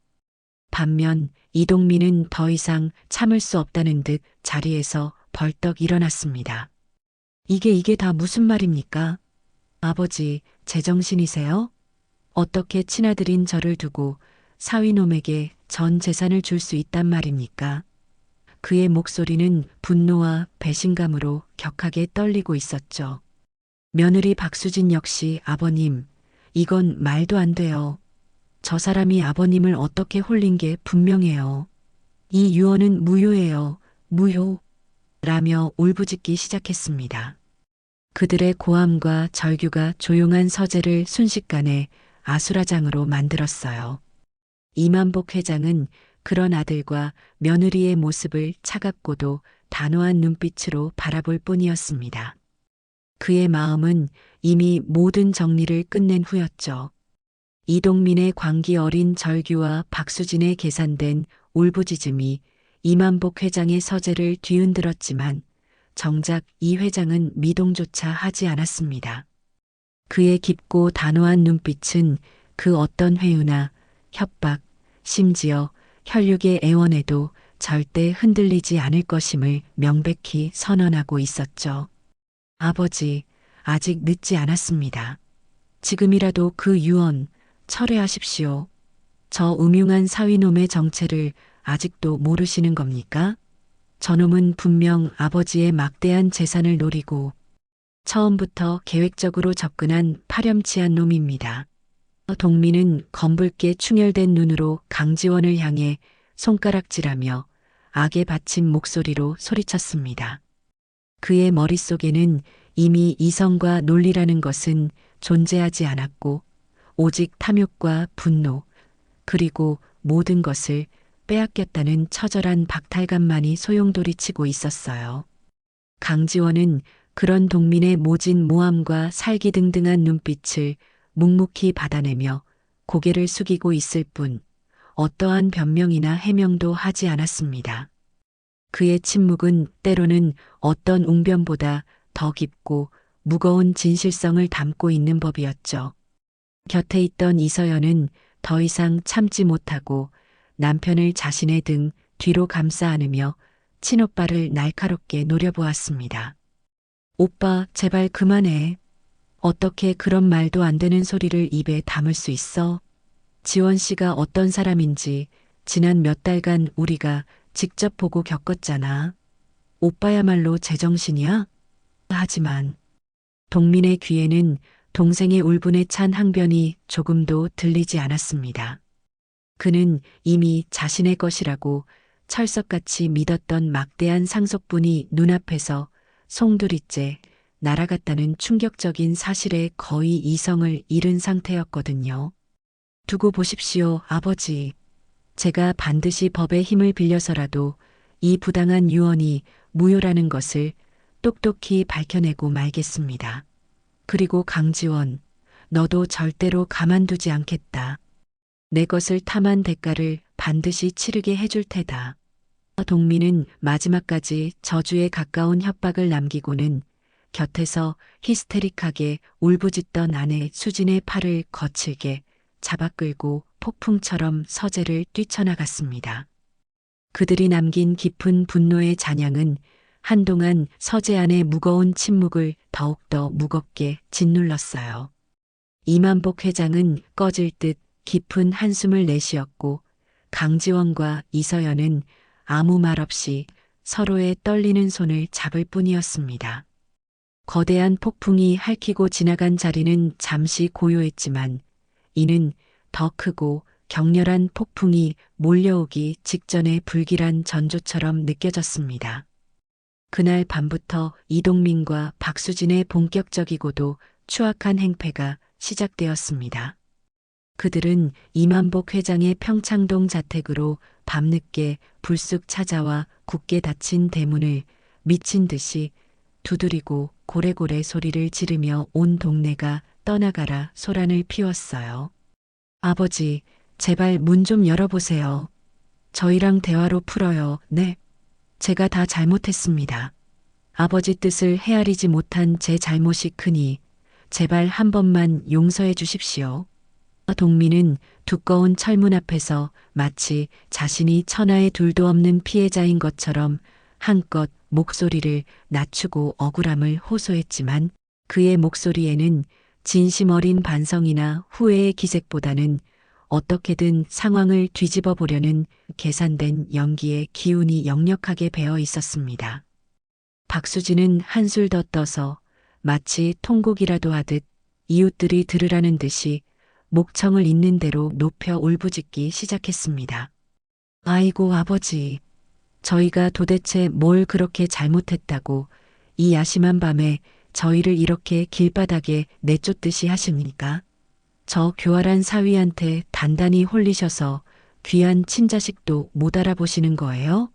반면 이동민은 더 이상 참을 수 없다는 듯 자리에서 벌떡 일어났습니다. 이게 다 무슨 말입니까? 아버지, 제정신이세요? 어떻게 친아들인 저를 두고 사위놈에게 전 재산을 줄 수 있단 말입니까? 그의 목소리는 분노와 배신감으로 격하게 떨리고 있었죠. 며느리 박수진 역시 아버님, 이건 말도 안 돼요. 저 사람이 아버님을 어떻게 홀린 게 분명해요. 이 유언은 무효예요. 무효. 라며 울부짖기 시작했습니다. 그들의 고함과 절규가 조용한 서재를 순식간에 아수라장으로 만들었어요. 이만복 회장은 그런 아들과 며느리의 모습을 차갑고도 단호한 눈빛으로 바라볼 뿐이었습니다. 그의 마음은 이미 모든 정리를 끝낸 후였죠. 이동민의 광기 어린 절규와 박수진의 계산된 울부짖음이 이만복 회장의 서재를 뒤흔들었지만 정작 이 회장은 미동조차 하지 않았습니다. 그의 깊고 단호한 눈빛은 그 어떤 회유나 협박, 심지어 혈육의 애원에도 절대 흔들리지 않을 것임을 명백히 선언하고 있었죠. 아버지, 아직 늦지 않았습니다. 지금이라도 그 유언 철회하십시오. 저 음흉한 사위놈의 정체를 아직도 모르시는 겁니까? 저놈은 분명 아버지의 막대한 재산을 노리고 처음부터 계획적으로 접근한 파렴치한 놈입니다. 동민은 검붉게 충혈된 눈으로 강지원을 향해 손가락질하며 악에 받친 목소리로 소리쳤습니다. 그의 머릿속에는 이미 이성과 논리라는 것은 존재하지 않았고 오직 탐욕과 분노 그리고 모든 것을 빼앗겼다는 처절한 박탈감만이 소용돌이치고 있었어요. 강지원은 그런 동민의 모진 모함과 살기등등한 눈빛을 묵묵히 받아내며 고개를 숙이고 있을 뿐 어떠한 변명이나 해명도 하지 않았습니다. 그의 침묵은 때로는 어떤 웅변보다 더 깊고 무거운 진실성을 담고 있는 법이었죠. 곁에 있던 이서연은 더 이상 참지 못하고 남편을 자신의 등 뒤로 감싸 안으며 친오빠를 날카롭게 노려보았습니다. 오빠, 제발 그만해. 어떻게 그런 말도 안 되는 소리를 입에 담을 수 있어? 지원 씨가 어떤 사람인지 지난 몇 달간 우리가 직접 보고 겪었잖아. 오빠야말로 제정신이야? 하지만 동민의 귀에는 동생의 울분에 찬 항변이 조금도 들리지 않았습니다. 그는 이미 자신의 것이라고 철석같이 믿었던 막대한 상속분이 눈앞에서 송두리째 날아갔다는 충격적인 사실에 거의 이성을 잃은 상태였거든요. 두고 보십시오, 아버지. 제가 반드시 법의 힘을 빌려서라도 이 부당한 유언이 무효라는 것을 똑똑히 밝혀내고 말겠습니다. 그리고 강지원, 너도 절대로 가만두지 않겠다. 내 것을 탐한 대가를 반드시 치르게 해줄 테다. 동민은 마지막까지 저주에 가까운 협박을 남기고는 곁에서 히스테릭하게 울부짖던 아내 수진의 팔을 거칠게 잡아 끌고 폭풍처럼 서재를 뛰쳐나갔습니다. 그들이 남긴 깊은 분노의 잔향은 한동안 서재 안의 무거운 침묵을 더욱더 무겁게 짓눌렀어요. 이만복 회장은 꺼질 듯 깊은 한숨을 내쉬었고 강지원과 이서연은 아무 말 없이 서로의 떨리는 손을 잡을 뿐이었습니다. 거대한 폭풍이 핥히고 지나간 자리는 잠시 고요했지만 이는 더 크고 격렬한 폭풍이 몰려오기 직전의 불길한 전조처럼 느껴졌습니다. 그날 밤부터 이동민과 박수진의 본격적이고도 추악한 행패가 시작되었습니다. 그들은 이만복 회장의 평창동 자택으로 밤늦게 불쑥 찾아와 굳게 닫힌 대문을 미친 듯이 두드리고 고래고래 소리를 지르며 온 동네가 떠나가라 소란을 피웠어요. 아버지, 제발 문 좀 열어보세요. 저희랑 대화로 풀어요. 네. 제가 다 잘못했습니다. 아버지 뜻을 헤아리지 못한 제 잘못이 크니 제발 한 번만 용서해 주십시오. 동민은 두꺼운 철문 앞에서 마치 자신이 천하에 둘도 없는 피해자인 것처럼 한껏 목소리를 낮추고 억울함을 호소했지만 그의 목소리에는 진심 어린 반성이나 후회의 기색보다는 어떻게든 상황을 뒤집어 보려는 계산된 연기의 기운이 역력하게 배어 있었습니다. 박수진은 한술 더 떠서 마치 통곡이라도 하듯 이웃들이 들으라는 듯이 목청을 있는 대로 높여 울부짖기 시작했습니다. 아이고 아버지, 저희가 도대체 뭘 그렇게 잘못했다고 이 야심한 밤에 저희를 이렇게 길바닥에 내쫓듯이 하십니까? 저 교활한 사위한테 단단히 홀리셔서 귀한 친자식도 못 알아보시는 거예요?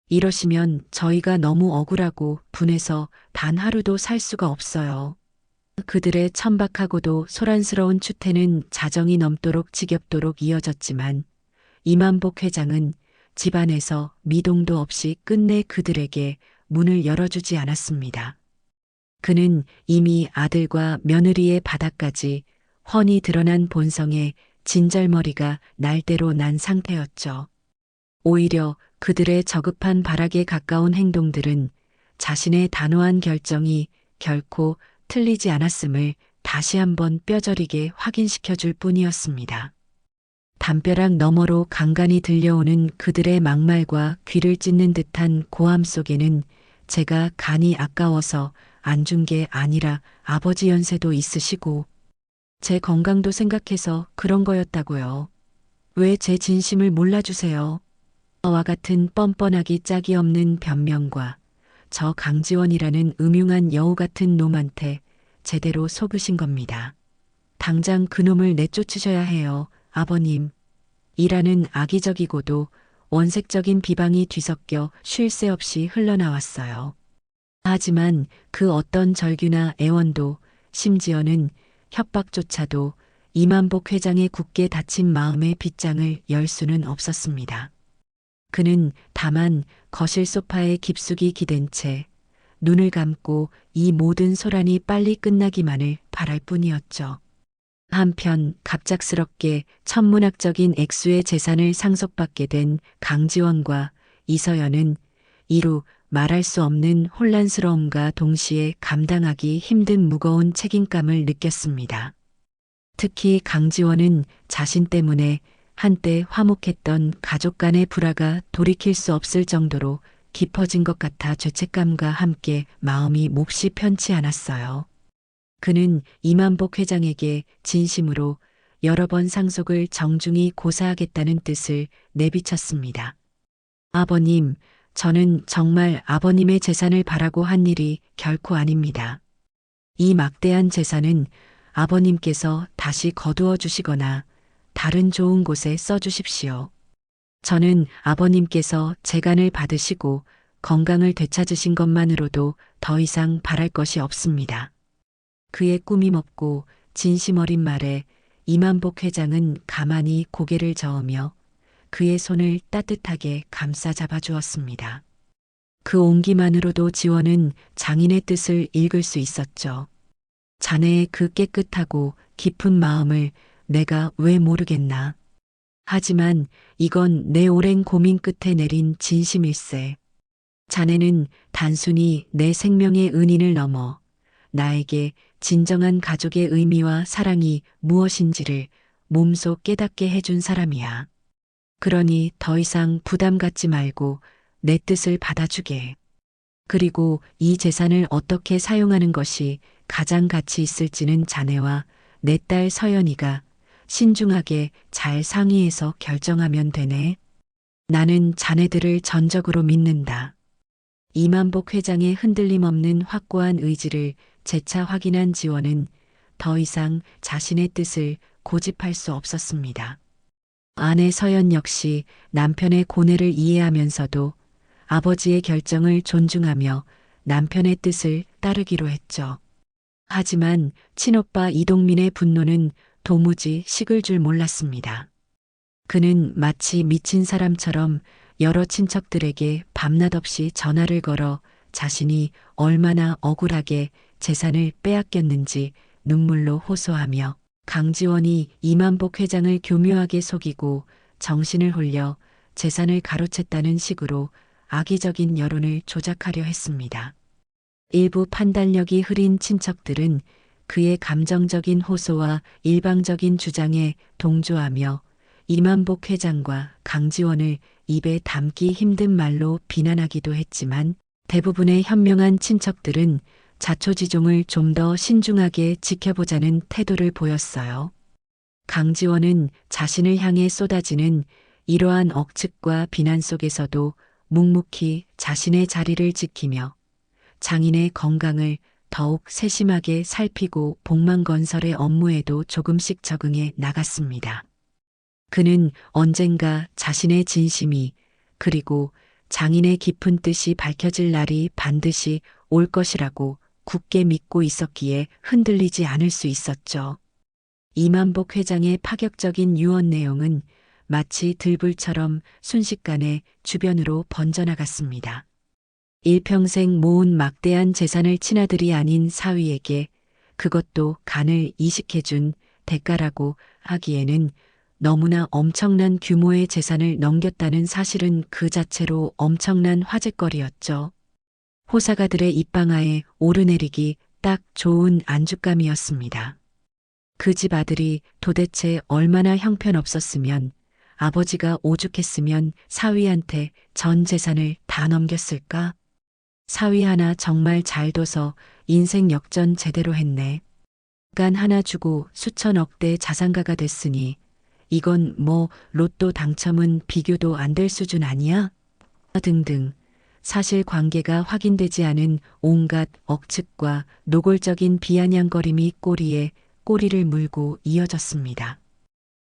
이러시면 저희가 너무 억울하고 분해서 단 하루도 살 수가 없어요. 그들의 천박하고도 소란스러운 추태는 자정이 넘도록 지겹도록 이어졌지만 이만복 회장은 집안에서 미동도 없이 끝내 그들에게 문을 열어주지 않았습니다. 그는 이미 아들과 며느리의 바닥까지 훤히 드러난 본성에 진절머리가 날대로 난 상태였죠. 오히려 그들의 저급한 발악에 가까운 행동들은 자신의 단호한 결정이 결코 틀리지 않았음을 다시 한번 뼈저리게 확인시켜 줄 뿐이었습니다. 담벼락 너머로 간간히 들려오는 그들의 막말과 귀를 찢는 듯한 고함 속에는 제가 간이 아까워서 안 준 게 아니라 아버지 연세도 있으시고 제 건강도 생각해서 그런 거였다고요. 왜 제 진심을 몰라주세요? 와 같은 뻔뻔하기 짝이 없는 변명과 저 강지원이라는 음흉한 여우 같은 놈한테 제대로 속으신 겁니다. 당장 그놈을 내쫓으셔야 해요, 아버님. 이라는 악의적이고도 원색적인 비방이 뒤섞여 쉴 새 없이 흘러나왔어요. 하지만 그 어떤 절규나 애원도 심지어는 협박조차도 이만복 회장의 굳게 닫힌 마음의 빗장을 열 수는 없었습니다. 그는 다만 거실 소파에 깊숙이 기댄 채 눈을 감고 이 모든 소란이 빨리 끝나기만을 바랄 뿐이었죠. 한편 갑작스럽게 천문학적인 액수의 재산을 상속받게 된 강지원과 이서연은 이루 말할 수 없는 혼란스러움과 동시에 감당하기 힘든 무거운 책임감을 느꼈습니다. 특히 강지원은 자신 때문에 한때 화목했던 가족 간의 불화가 돌이킬 수 없을 정도로 깊어진 것 같아 죄책감과 함께 마음이 몹시 편치 않았어요. 그는 이만복 회장에게 진심으로 여러 번 상속을 정중히 고사하겠다는 뜻을 내비쳤습니다. 아버님, 저는 정말 아버님의 재산을 바라고 한 일이 결코 아닙니다. 이 막대한 재산은 아버님께서 다시 거두어 주시거나 다른 좋은 곳에 써 주십시오. 저는 아버님께서 재간을 받으시고 건강을 되찾으신 것만으로도 더 이상 바랄 것이 없습니다. 그의 꾸밈 없고 진심 어린 말에 이만복 회장은 가만히 고개를 저으며 그의 손을 따뜻하게 감싸 잡아 주었습니다. 그 온기만으로도 지원은 장인의 뜻을 읽을 수 있었죠. 자네의 그 깨끗하고 깊은 마음을 내가 왜 모르겠나. 하지만 이건 내 오랜 고민 끝에 내린 진심일세. 자네는 단순히 내 생명의 은인을 넘어 나에게 진정한 가족의 의미와 사랑이 무엇인지를 몸소 깨닫게 해준 사람이야. 그러니 더 이상 부담 갖지 말고 내 뜻을 받아주게. 그리고 이 재산을 어떻게 사용하는 것이 가장 가치 있을지는 자네와 내 딸 서연이가 신중하게 잘 상의해서 결정하면 되네. 나는 자네들을 전적으로 믿는다. 이만복 회장의 흔들림 없는 확고한 의지를 재차 확인한 지원은 더 이상 자신의 뜻을 고집할 수 없었습니다. 아내 서연 역시 남편의 고뇌를 이해하면서도 아버지의 결정을 존중하며 남편의 뜻을 따르기로 했죠. 하지만 친오빠 이동민의 분노는 도무지 식을 줄 몰랐습니다. 그는 마치 미친 사람처럼 여러 친척들에게 밤낮 없이 전화를 걸어 자신이 얼마나 억울하게 재산을 빼앗겼는지 눈물로 호소하며 강지원이 이만복 회장을 교묘하게 속이고 정신을 홀려 재산을 가로챘다는 식으로 악의적인 여론을 조작하려 했습니다. 일부 판단력이 흐린 친척들은 그의 감정적인 호소와 일방적인 주장에 동조하며 이만복 회장과 강지원을 입에 담기 힘든 말로 비난하기도 했지만 대부분의 현명한 친척들은 자초지종을 좀 더 신중하게 지켜보자는 태도를 보였어요. 강지원은 자신을 향해 쏟아지는 이러한 억측과 비난 속에서도 묵묵히 자신의 자리를 지키며 장인의 건강을 더욱 세심하게 살피고 복만건설의 업무에도 조금씩 적응해 나갔습니다. 그는 언젠가 자신의 진심이 그리고 장인의 깊은 뜻이 밝혀질 날이 반드시 올 것이라고 굳게 믿고 있었기에 흔들리지 않을 수 있었죠. 이만복 회장의 파격적인 유언 내용은 마치 들불처럼 순식간에 주변으로 번져나갔습니다. 일평생 모은 막대한 재산을 친아들이 아닌 사위에게 그것도 간을 이식해준 대가라고 하기에는 너무나 엄청난 규모의 재산을 넘겼다는 사실은 그 자체로 엄청난 화제거리였죠. 호사가들의 입방아에 오르내리기 딱 좋은 안주감이었습니다. 그 집 아들이 도대체 얼마나 형편없었으면 아버지가 오죽했으면 사위한테 전 재산을 다 넘겼을까? 사위 하나 정말 잘 둬서 인생 역전 제대로 했네. 간 하나 주고 수천억대 자산가가 됐으니 이건 뭐 로또 당첨은 비교도 안 될 수준 아니야? 등등 사실 관계가 확인되지 않은 온갖 억측과 노골적인 비아냥거림이 꼬리에 꼬리를 물고 이어졌습니다.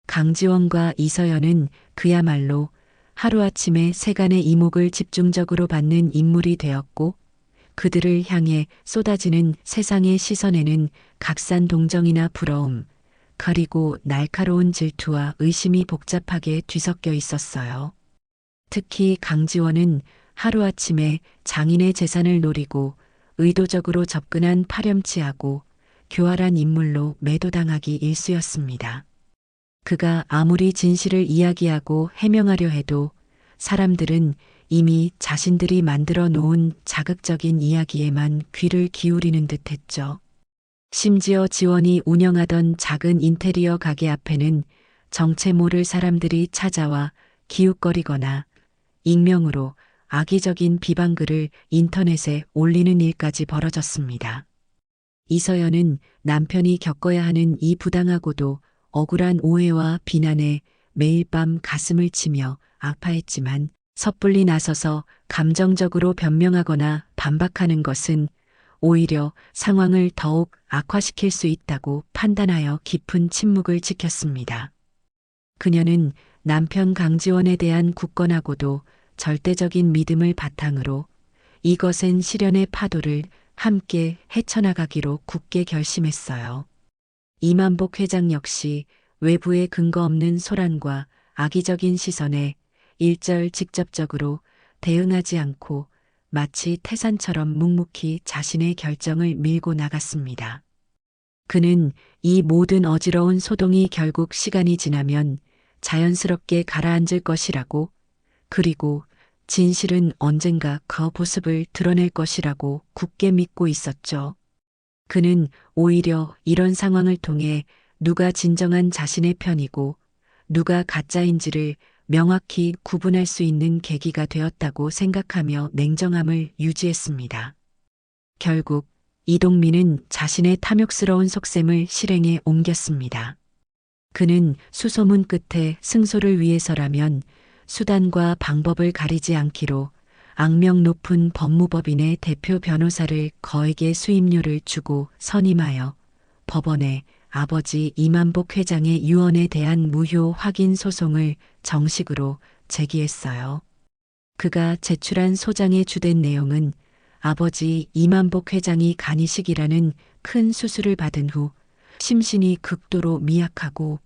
강지원과 이서연은 그야말로 하루아침에 세간의 이목을 집중적으로 받는 인물이 되었고 그들을 향해 쏟아지는 세상의 시선에는 값싼 동정이나 부러움, 그리고 날카로운 질투와 의심이 복잡하게 뒤섞여 있었어요. 특히 강지원은 하루아침에 장인의 재산을 노리고 의도적으로 접근한 파렴치하고 교활한 인물로 매도당하기 일쑤였습니다. 그가 아무리 진실을 이야기하고 해명하려 해도 사람들은 이미 자신들이 만들어 놓은 자극적인 이야기에만 귀를 기울이는 듯 했죠. 심지어 지원이 운영하던 작은 인테리어 가게 앞에는 정체 모를 사람들이 찾아와 기웃거리거나 익명으로 악의적인 비방글을 인터넷에 올리는 일까지 벌어졌습니다. 이서연은 남편이 겪어야 하는 이 부당하고도 억울한 오해와 비난에 매일 밤 가슴을 치며 아파했지만 섣불리 나서서 감정적으로 변명하거나 반박하는 것은 오히려 상황을 더욱 악화시킬 수 있다고 판단하여 깊은 침묵을 지켰습니다. 그녀는 남편 강지원에 대한 굳건하고도 절대적인 믿음을 바탕으로 이것은 시련의 파도를 함께 헤쳐나가기로 굳게 결심했어요. 이만복 회장 역시 외부의 근거 없는 소란과 악의적인 시선에 일절직접적으로 대응하지 않고 마치 태산처럼 묵묵히 자신의 결정을 밀고 나갔습니다. 그는 이 모든 어지러운 소동이 결국 시간이 지나면 자연스럽게 가라앉을 것이라고, 그리고 진실은 언젠가 그 모습을 드러낼 것이라고 굳게 믿고 있었죠. 그는 오히려 이런 상황을 통해 누가 진정한 자신의 편이고 누가 가짜인지를 명확히 구분할 수 있는 계기가 되었다고 생각하며 냉정함을 유지했습니다. 결국 이동민은 자신의 탐욕스러운 속셈을 실행에 옮겼습니다. 그는 수소문 끝에 승소를 위해서라면 수단과 방법을 가리지 않기로 악명 높은 법무법인의 대표 변호사를 거액의 수임료를 주고 선임하여 법원에 아버지 이만복 회장의 유언에 대한 무효 확인 소송을 정식으로 제기했어요. 그가 제출한 소장의 주된 내용은 아버지 이만복 회장이 간이식이라는 큰 수술을 받은 후 심신이 극도로 미약하고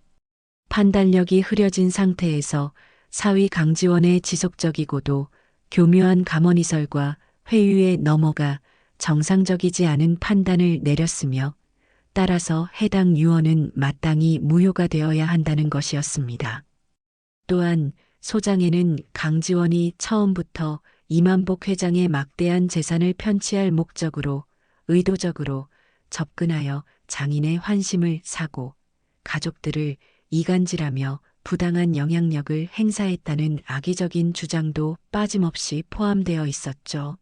판단력이 흐려진 상태에서 사위 강지원의 지속적이고도 교묘한 감언이설과 회유에 넘어가 정상적이지 않은 판단을 내렸으며 따라서 해당 유언은 마땅히 무효가 되어야 한다는 것이었습니다. 또한 소장에는 강지원이 처음부터 이만복 회장의 막대한 재산을 편취할 목적으로 의도적으로 접근하여 장인의 환심을 사고 가족들을 이간질하며 부당한 영향력을 행사했다는 악의적인 주장도 빠짐없이 포함되어 있었죠.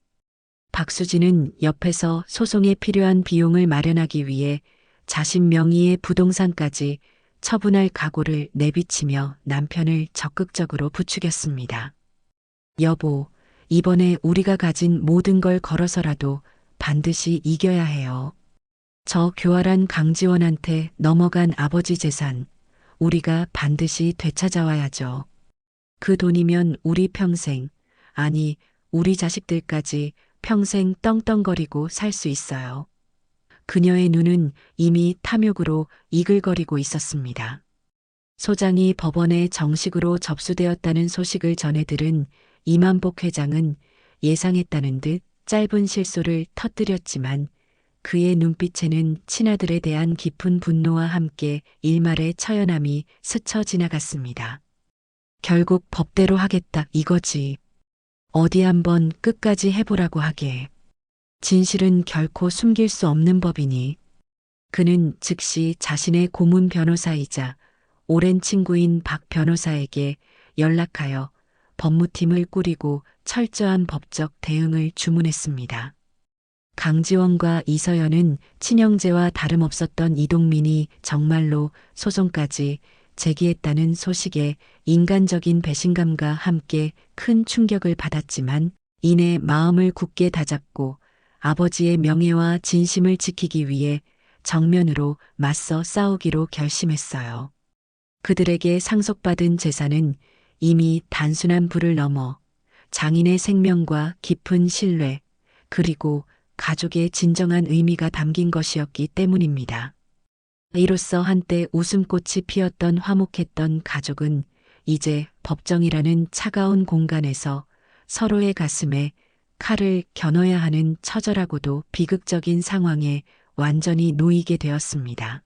박수진은 옆에서 소송에 필요한 비용을 마련하기 위해 자신 명의의 부동산까지 처분할 각오를 내비치며 남편을 적극적으로 부추겼습니다. 여보, 이번에 우리가 가진 모든 걸 걸어서라도 반드시 이겨야 해요. 저 교활한 강지원한테 넘어간 아버지 재산, 우리가 반드시 되찾아와야죠. 그 돈이면 우리 평생, 아니 우리 자식들까지 평생 떵떵거리고 살 수 있어요. 그녀의 눈은 이미 탐욕으로 이글거리고 있었습니다. 소장이 법원에 정식으로 접수되었다는 소식을 전해 들은 이만복 회장은 예상했다는 듯 짧은 실소를 터뜨렸지만 그의 눈빛에는 친아들에 대한 깊은 분노와 함께 일말의 처연함이 스쳐 지나갔습니다. 결국 법대로 하겠다 이거지. 어디 한번 끝까지 해보라고 하게. 진실은 결코 숨길 수 없는 법이니. 그는 즉시 자신의 고문 변호사이자 오랜 친구인 박 변호사에게 연락하여 법무팀을 꾸리고 철저한 법적 대응을 주문했습니다. 강지원과 이서연은 친형제와 다름없었던 이동민이 정말로 소송까지 제기했다는 소식에 인간적인 배신감과 함께 큰 충격을 받았지만 이내 마음을 굳게 다잡고 아버지의 명예와 진심을 지키기 위해 정면으로 맞서 싸우기로 결심했어요. 그들에게 상속받은 재산은 이미 단순한 부를 넘어 장인의 생명과 깊은 신뢰, 그리고 가족의 진정한 의미가 담긴 것이었기 때문입니다. 이로써 한때 웃음꽃이 피었던 화목했던 가족은 이제 법정이라는 차가운 공간에서 서로의 가슴에 칼을 겨눠야 하는 처절하고도 비극적인 상황에 완전히 놓이게 되었습니다.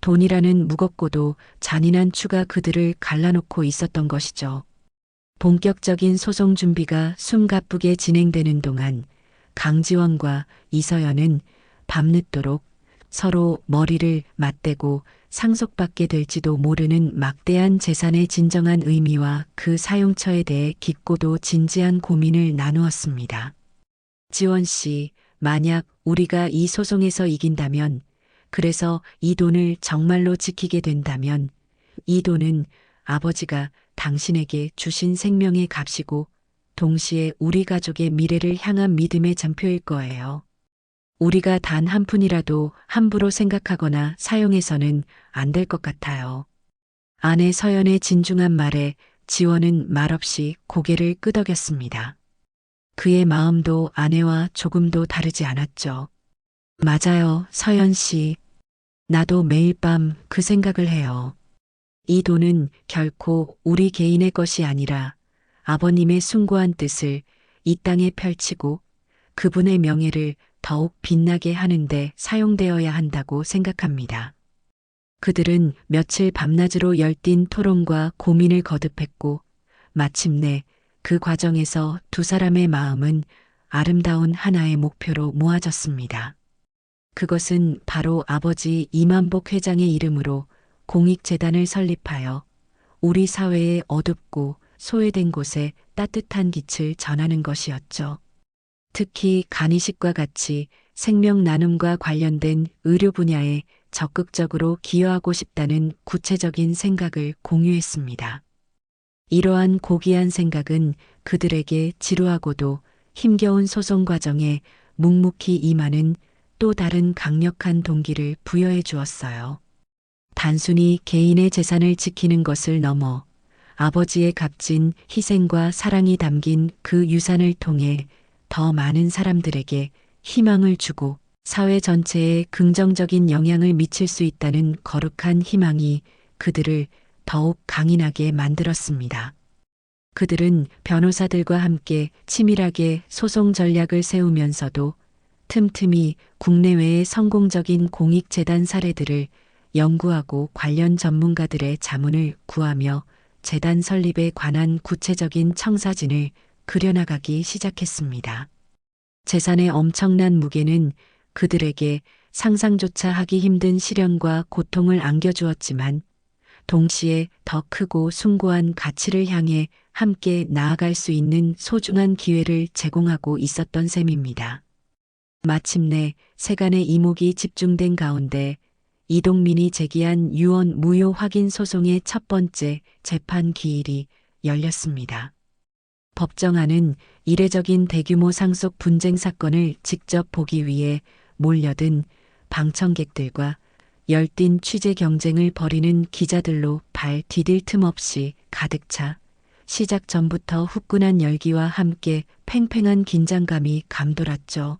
돈이라는 무겁고도 잔인한 추가 그들을 갈라놓고 있었던 것이죠. 본격적인 소송 준비가 숨가쁘게 진행되는 동안 강지원과 이서연은 밤늦도록 서로 머리를 맞대고 상속받게 될지도 모르는 막대한 재산의 진정한 의미와 그 사용처에 대해 깊고도 진지한 고민을 나누었습니다. 지원 씨, 만약 우리가 이 소송에서 이긴다면, 그래서 이 돈을 정말로 지키게 된다면, 이 돈은 아버지가 당신에게 주신 생명의 값이고, 동시에 우리 가족의 미래를 향한 믿음의 전표일 거예요. 우리가 단 한 푼이라도 함부로 생각하거나 사용해서는 안 될 것 같아요. 아내 서연의 진중한 말에 지원은 말없이 고개를 끄덕였습니다. 그의 마음도 아내와 조금도 다르지 않았죠. 맞아요, 서연 씨. 나도 매일 밤 그 생각을 해요. 이 돈은 결코 우리 개인의 것이 아니라 아버님의 숭고한 뜻을 이 땅에 펼치고 그분의 명예를 더욱 빛나게 하는데 사용되어야 한다고 생각합니다. 그들은 며칠 밤낮으로 열띤 토론과 고민을 거듭했고 마침내 그 과정에서 두 사람의 마음은 아름다운 하나의 목표로 모아졌습니다. 그것은 바로 아버지 이만복 회장의 이름으로 공익재단을 설립하여 우리 사회의 어둡고 소외된 곳에 따뜻한 빛을 전하는 것이었죠. 특히 간이식과 같이 생명 나눔과 관련된 의료 분야에 적극적으로 기여하고 싶다는 구체적인 생각을 공유했습니다. 이러한 고귀한 생각은 그들에게 지루하고도 힘겨운 소송 과정에 묵묵히 임하는 또 다른 강력한 동기를 부여해 주었어요. 단순히 개인의 재산을 지키는 것을 넘어 아버지의 값진 희생과 사랑이 담긴 그 유산을 통해 더 많은 사람들에게 희망을 주고 사회 전체에 긍정적인 영향을 미칠 수 있다는 거룩한 희망이 그들을 더욱 강인하게 만들었습니다. 그들은 변호사들과 함께 치밀하게 소송 전략을 세우면서도 틈틈이 국내외의 성공적인 공익재단 사례들을 연구하고 관련 전문가들의 자문을 구하며 재단 설립에 관한 구체적인 청사진을 그려나가기 시작했습니다. 재산의 엄청난 무게는 그들에게 상상조차 하기 힘든 시련과 고통을 안겨주었지만 동시에 더 크고 숭고한 가치를 향해 함께 나아갈 수 있는 소중한 기회를 제공하고 있었던 셈입니다. 마침내 세간의 이목이 집중된 가운데 이동민이 제기한 유언 무효 확인 소송의 첫 번째 재판 기일이 열렸습니다. 법정안은 이례적인 대규모 상속 분쟁 사건을 직접 보기 위해 몰려든 방청객들과 열띤 취재 경쟁을 벌이는 기자들로 발 디딜 틈 없이 가득 차 시작 전부터 후끈한 열기와 함께 팽팽한 긴장감이 감돌았죠.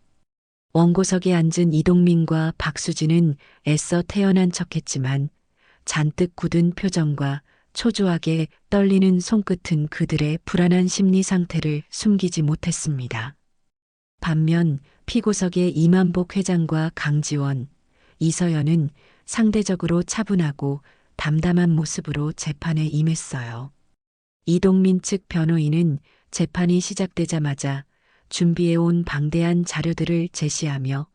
원고석에 앉은 이동민과 박수진은 애써 태연한 척했지만 잔뜩 굳은 표정과 초조하게 떨리는 손끝은 그들의 불안한 심리 상태를 숨기지 못했습니다. 반면 피고석의 이만복 회장과 강지원, 이서연은 상대적으로 차분하고 담담한 모습으로 재판에 임했어요. 이동민 측 변호인은 재판이 시작되자마자 준비해온 방대한 자료들을 제시하며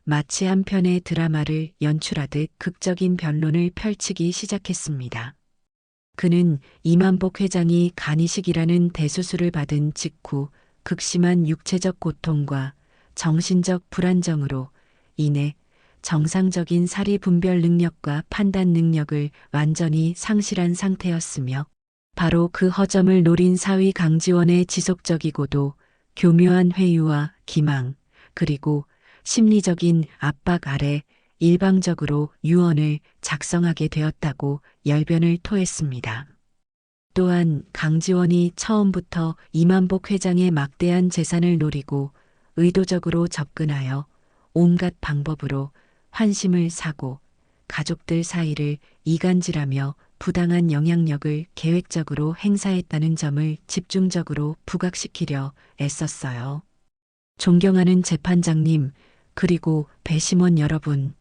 마치 한 편의 드라마를 연출하듯 극적인 변론을 펼치기 시작했습니다. 그는 이만복 회장이 간이식이라는 대수술을 받은 직후 극심한 육체적 고통과 정신적 불안정으로 인해 정상적인 사리 분별 능력과 판단 능력을 완전히 상실한 상태였으며 바로 그 허점을 노린 사위 강지원의 지속적이고도 교묘한 회유와 기망, 그리고 심리적인 압박 아래 일방적으로 유언을 작성하게 되었다고 열변을 토했습니다. 또한 강지원이 처음부터 이만복 회장의 막대한 재산을 노리고 의도적으로 접근하여 온갖 방법으로 환심을 사고 가족들 사이를 이간질하며 부당한 영향력을 계획적으로 행사했다는 점을 집중적으로 부각시키려 애썼어요. 존경하는 재판장님, 그리고 배심원 여러분.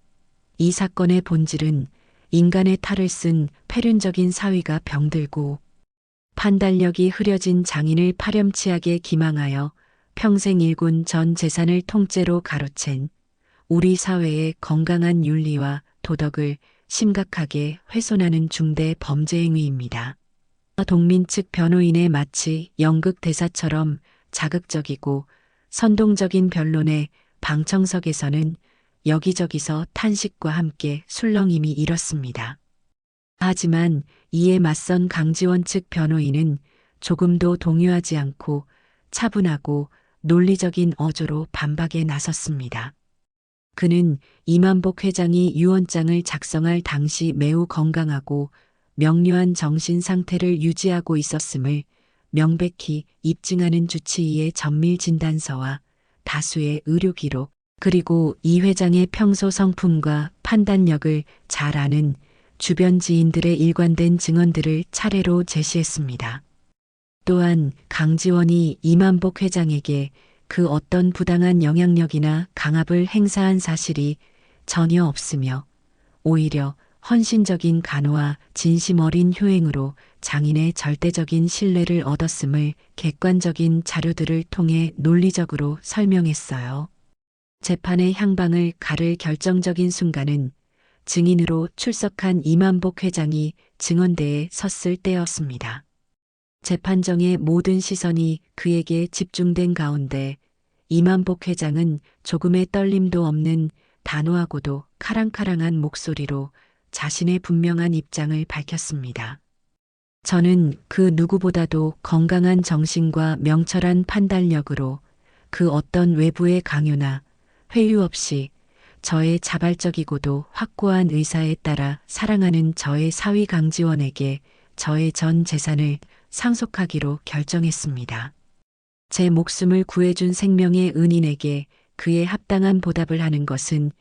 이 사건의 본질은 인간의 탈을 쓴 폐륜적인 사위가 병들고 판단력이 흐려진 장인을 파렴치하게 기망하여 평생 일군 전 재산을 통째로 가로챈 우리 사회의 건강한 윤리와 도덕을 심각하게 훼손하는 중대 범죄 행위입니다. 동민 측 변호인의 마치 연극 대사처럼 자극적이고 선동적인 변론에 방청석에서는 여기저기서 탄식과 함께 술렁임이 일었습니다. 하지만 이에 맞선 강지원 측 변호인은 조금도 동요하지 않고 차분하고 논리적인 어조로 반박에 나섰습니다. 그는 이만복 회장이 유언장을 작성할 당시 매우 건강하고 명료한 정신 상태를 유지하고 있었음을 명백히 입증하는 주치의의 전밀 진단서와 다수의 의료 기록, 그리고 이 회장의 평소 성품과 판단력을 잘 아는 주변 지인들의 일관된 증언들을 차례로 제시했습니다. 또한 강지원이 이만복 회장에게 그 어떤 부당한 영향력이나 강압을 행사한 사실이 전혀 없으며 오히려 헌신적인 간호와 진심 어린 효행으로 장인의 절대적인 신뢰를 얻었음을 객관적인 자료들을 통해 논리적으로 설명했어요. 재판의 향방을 가를 결정적인 순간은 증인으로 출석한 이만복 회장이 증언대에 섰을 때였습니다. 재판정의 모든 시선이 그에게 집중된 가운데 이만복 회장은 조금의 떨림도 없는 단호하고도 카랑카랑한 목소리로 자신의 분명한 입장을 밝혔습니다. 저는 그 누구보다도 건강한 정신과 명철한 판단력으로 그 어떤 외부의 강요나 회유 없이 저의 자발적이고도 확고한 의사에 따라 사랑하는 저의 사위 강지원에게 저의 전 재산을 상속하기로 결정했습니다. 제 목숨을 구해준 생명의 은인에게 그에 합당한 보답을 하는 것은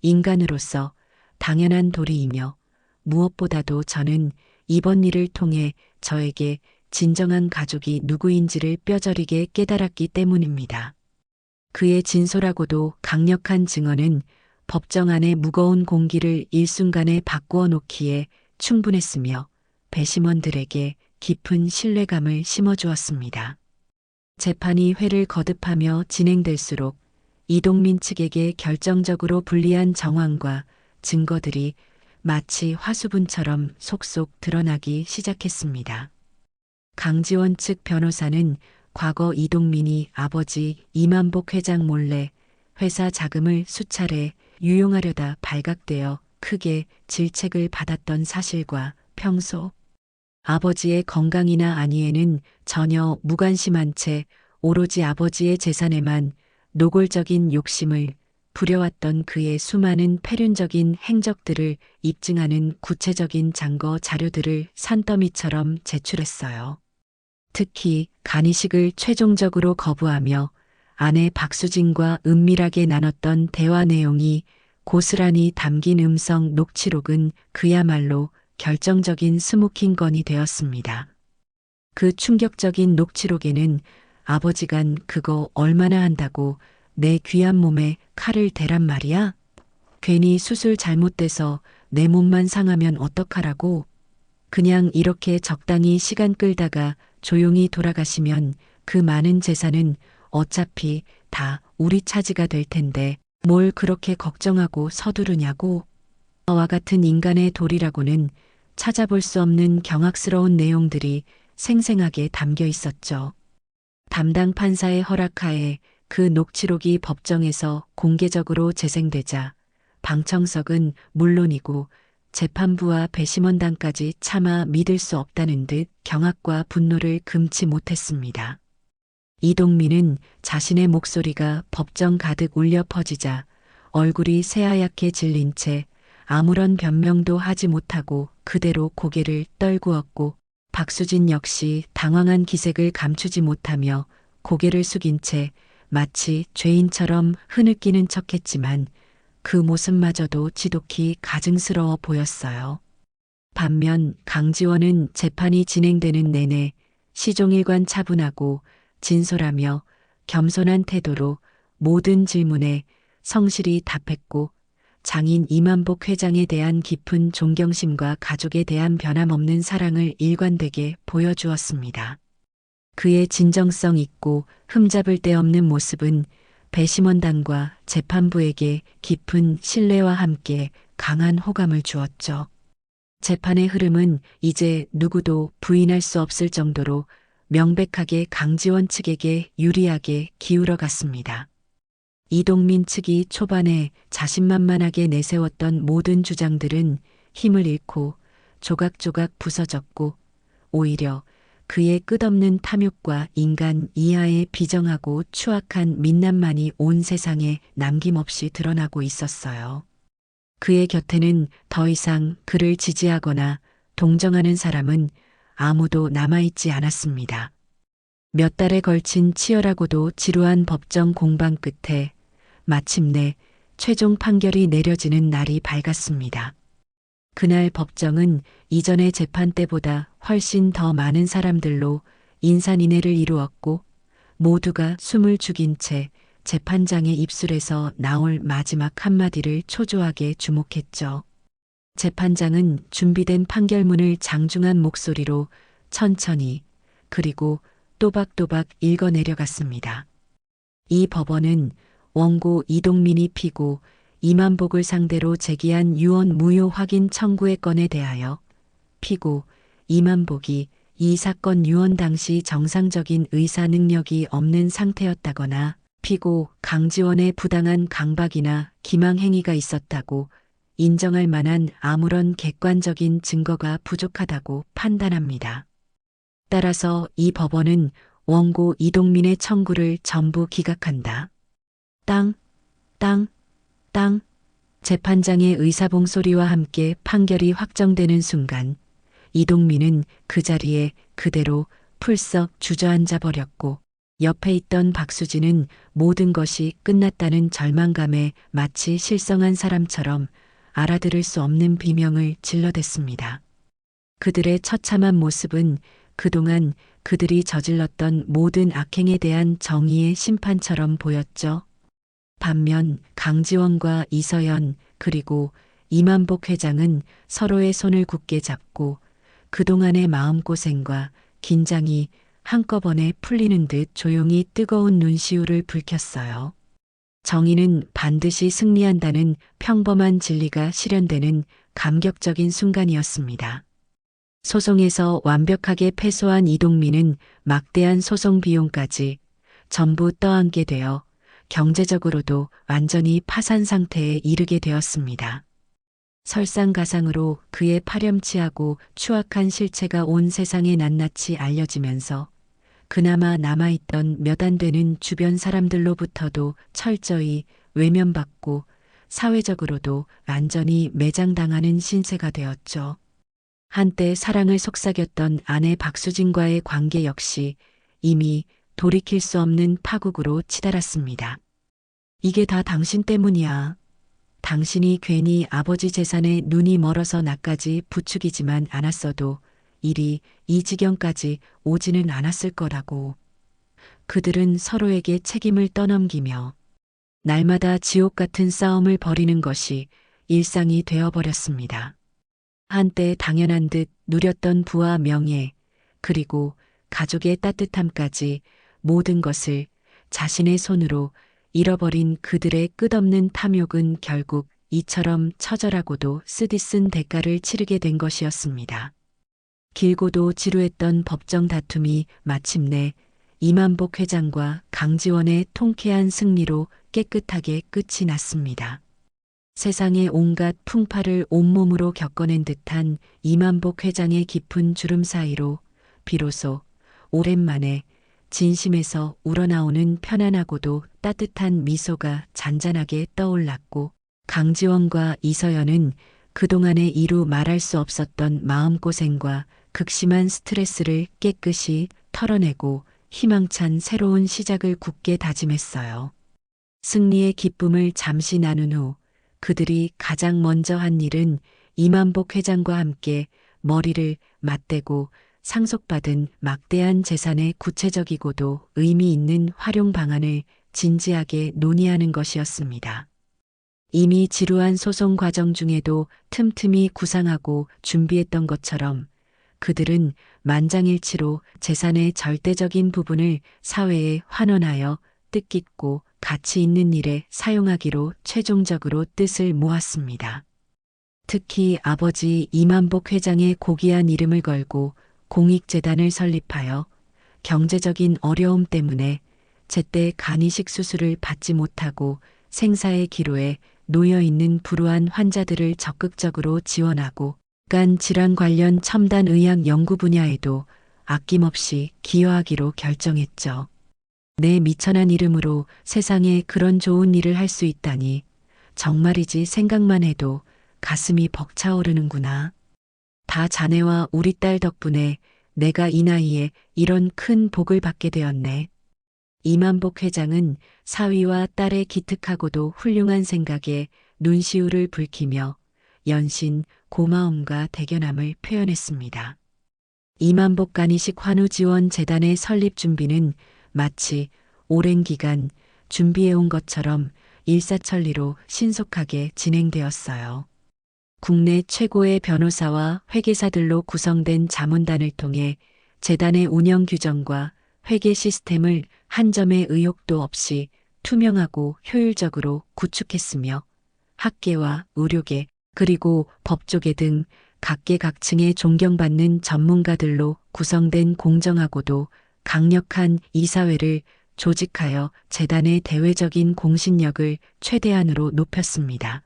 인간으로서 당연한 도리이며 무엇보다도 저는 이번 일을 통해 저에게 진정한 가족이 누구인지를 뼈저리게 깨달았기 때문입니다. 그의 진솔하고도 강력한 증언은 법정 안의 무거운 공기를 일순간에 바꾸어 놓기에 충분했으며 배심원들에게 깊은 신뢰감을 심어주었습니다. 재판이 회를 거듭하며 진행될수록 이동민 측에게 결정적으로 불리한 정황과 증거들이 마치 화수분처럼 속속 드러나기 시작했습니다. 강지원 측 변호사는 과거 이동민이 아버지 이만복 회장 몰래 회사 자금을 수차례 유용하려다 발각되어 크게 질책을 받았던 사실과 평소 아버지의 건강이나 안위에는 전혀 무관심한 채 오로지 아버지의 재산에만 노골적인 욕심을 부려왔던 그의 수많은 폐륜적인 행적들을 입증하는 구체적인 증거 자료들을 산더미처럼 제출했어요. 특히 간이식을 최종적으로 거부하며 아내 박수진과 은밀하게 나눴던 대화 내용이 고스란히 담긴 음성 녹취록은 그야말로 결정적인 스모킹건이 되었습니다. 그 충격적인 녹취록에는 아버지간 그거 얼마나 한다고 내 귀한 몸에 칼을 대란 말이야? 괜히 수술 잘못돼서 내 몸만 상하면 어떡하라고? 그냥 이렇게 적당히 시간 끌다가 조용히 돌아가시면 그 많은 재산은 어차피 다 우리 차지가 될 텐데 뭘 그렇게 걱정하고 서두르냐고. 와 같은 인간의 도리라고는 찾아볼 수 없는 경악스러운 내용들이 생생하게 담겨 있었죠. 담당 판사의 허락하에 그 녹취록이 법정에서 공개적으로 재생되자 방청석은 물론이고 재판부와 배심원단까지 차마 믿을 수 없다는 듯 경악과 분노를 금치 못했습니다. 이동민은 자신의 목소리가 법정 가득 울려 퍼지자 얼굴이 새하얗게 질린 채 아무런 변명도 하지 못하고 그대로 고개를 떨구었고 박수진 역시 당황한 기색을 감추지 못하며 고개를 숙인 채 마치 죄인처럼 흐느끼는 척했지만 그 모습마저도 지독히 가증스러워 보였어요. 반면 강지원은 재판이 진행되는 내내 시종일관 차분하고 진솔하며 겸손한 태도로 모든 질문에 성실히 답했고 장인 이만복 회장에 대한 깊은 존경심과 가족에 대한 변함없는 사랑을 일관되게 보여주었습니다. 그의 진정성 있고 흠잡을 데 없는 모습은 배심원단과 재판부에게 깊은 신뢰와 함께 강한 호감을 주었죠. 재판의 흐름은 이제 누구도 부인할 수 없을 정도로 명백하게 강지원 측에게 유리하게 기울어 갔습니다. 이동민 측이 초반에 자신만만하게 내세웠던 모든 주장들은 힘을 잃고 조각조각 부서졌고 오히려 그의 끝없는 탐욕과 인간 이하의 비정하고 추악한 민낯만이 온 세상에 남김없이 드러나고 있었어요. 그의 곁에는 더 이상 그를 지지하거나 동정하는 사람은 아무도 남아있지 않았습니다. 몇 달에 걸친 치열하고도 지루한 법정 공방 끝에 마침내 최종 판결이 내려지는 날이 밝았습니다. 그날 법정은 이전의 재판 때보다 훨씬 더 많은 사람들로 인산인해를 이루었고 모두가 숨을 죽인 채 재판장의 입술에서 나올 마지막 한마디를 초조하게 주목했죠. 재판장은 준비된 판결문을 장중한 목소리로 천천히 그리고 또박또박 읽어내려갔습니다. 이 법원은 원고 이동민이 피고 이만복을 상대로 제기한 유언 무효 확인 청구의 건에 대하여 피고 이만복이 이 사건 유언 당시 정상적인 의사 능력이 없는 상태였다거나 피고 강지원의 부당한 강박이나 기망 행위가 있었다고 인정할 만한 아무런 객관적인 증거가 부족하다고 판단합니다. 따라서 이 법원은 원고 이동민의 청구를 전부 기각한다. 땅, 땅, 땅. 재판장의 의사봉 소리와 함께 판결이 확정되는 순간 이동민은 그 자리에 그대로 풀썩 주저앉아 버렸고 옆에 있던 박수진은 모든 것이 끝났다는 절망감에 마치 실성한 사람처럼 알아들을 수 없는 비명을 질러댔습니다. 그들의 처참한 모습은 그동안 그들이 저질렀던 모든 악행에 대한 정의의 심판처럼 보였죠. 반면 강지원과 이서연 그리고 이만복 회장은 서로의 손을 굳게 잡고 그동안의 마음고생과 긴장이 한꺼번에 풀리는 듯 조용히 뜨거운 눈시울을 붉혔어요. 정의는 반드시 승리한다는 평범한 진리가 실현되는 감격적인 순간이었습니다. 소송에서 완벽하게 패소한 이동민은 막대한 소송 비용까지 전부 떠안게 되어 경제적으로도 완전히 파산 상태에 이르게 되었습니다. 설상가상으로 그의 파렴치하고 추악한 실체가 온 세상에 낱낱이 알려지면서 그나마 남아있던 몇 안 되는 주변 사람들로부터도 철저히 외면받고 사회적으로도 완전히 매장당하는 신세가 되었죠. 한때 사랑을 속삭였던 아내 박수진과의 관계 역시 이미 돌이킬 수 없는 파국으로 치달았습니다. 이게 다 당신 때문이야. 당신이 괜히 아버지 재산에 눈이 멀어서 나까지 부추기지만 않았어도 일이 이 지경까지 오지는 않았을 거라고. 그들은 서로에게 책임을 떠넘기며 날마다 지옥 같은 싸움을 벌이는 것이 일상이 되어버렸습니다. 한때 당연한 듯 누렸던 부와 명예, 그리고 가족의 따뜻함까지 모든 것을 자신의 손으로 잃어버린 그들의 끝없는 탐욕은 결국 이처럼 처절하고도 쓰디쓴 대가를 치르게 된 것이었습니다. 길고도 지루했던 법정 다툼이 마침내 이만복 회장과 강지원의 통쾌한 승리로 깨끗하게 끝이 났습니다. 세상의 온갖 풍파를 온몸으로 겪어낸 듯한 이만복 회장의 깊은 주름 사이로 비로소 오랜만에 진심에서 우러나오는 편안하고도 따뜻한 미소가 잔잔하게 떠올랐고 강지원과 이서연은 그동안에 이루 말할 수 없었던 마음고생과 극심한 스트레스를 깨끗이 털어내고 희망찬 새로운 시작을 굳게 다짐했어요. 승리의 기쁨을 잠시 나눈 후 그들이 가장 먼저 한 일은 이만복 회장과 함께 머리를 맞대고 상속받은 막대한 재산의 구체적이고도 의미 있는 활용 방안을 진지하게 논의하는 것이었습니다. 이미 지루한 소송 과정 중에도 틈틈이 구상하고 준비했던 것처럼 그들은 만장일치로 재산의 절대적인 부분을 사회에 환원하여 뜻깊고 가치 있는 일에 사용하기로 최종적으로 뜻을 모았습니다. 특히 아버지 이만복 회장의 고귀한 이름을 걸고 공익재단을 설립하여 경제적인 어려움 때문에 제때 간이식 수술을 받지 못하고 생사의 기로에 놓여 있는 불우한 환자들을 적극적으로 지원하고 간 질환 관련 첨단 의학 연구 분야에도 아낌없이 기여하기로 결정했죠. 내 미천한 이름으로 세상에 그런 좋은 일을 할 수 있다니 정말이지 생각만 해도 가슴이 벅차오르는구나. 다 자네와 우리 딸 덕분에 내가 이 나이에 이런 큰 복을 받게 되었네. 이만복 회장은 사위와 딸의 기특하고도 훌륭한 생각에 눈시울을 붉히며 연신 고마움과 대견함을 표현했습니다. 이만복 간이식 환우지원 재단의 설립 준비는 마치 오랜 기간 준비해온 것처럼 일사천리로 신속하게 진행되었어요. 국내 최고의 변호사와 회계사들로 구성된 자문단을 통해 재단의 운영 규정과 회계 시스템을 한 점의 의혹도 없이 투명하고 효율적으로 구축했으며 학계와 의료계 그리고 법조계 등 각계각층의 존경받는 전문가들로 구성된 공정하고도 강력한 이사회를 조직하여 재단의 대외적인 공신력을 최대한으로 높였습니다.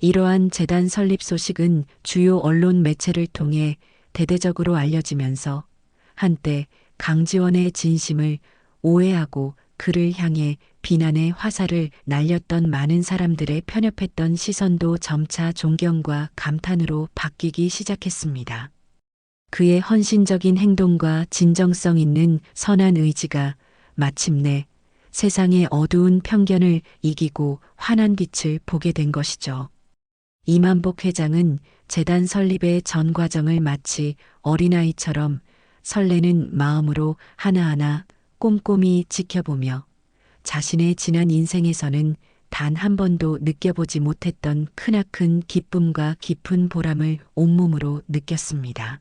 이러한 재단 설립 소식은 주요 언론 매체를 통해 대대적으로 알려지면서 한때 강지원의 진심을 오해하고 그를 향해 비난의 화살을 날렸던 많은 사람들의 편협했던 시선도 점차 존경과 감탄으로 바뀌기 시작했습니다. 그의 헌신적인 행동과 진정성 있는 선한 의지가 마침내 세상의 어두운 편견을 이기고 환한 빛을 보게 된 것이죠. 이만복 회장은 재단 설립의 전 과정을 마치 어린아이처럼 설레는 마음으로 하나하나 꼼꼼히 지켜보며 자신의 지난 인생에서는 단 한 번도 느껴보지 못했던 크나큰 기쁨과 깊은 보람을 온몸으로 느꼈습니다.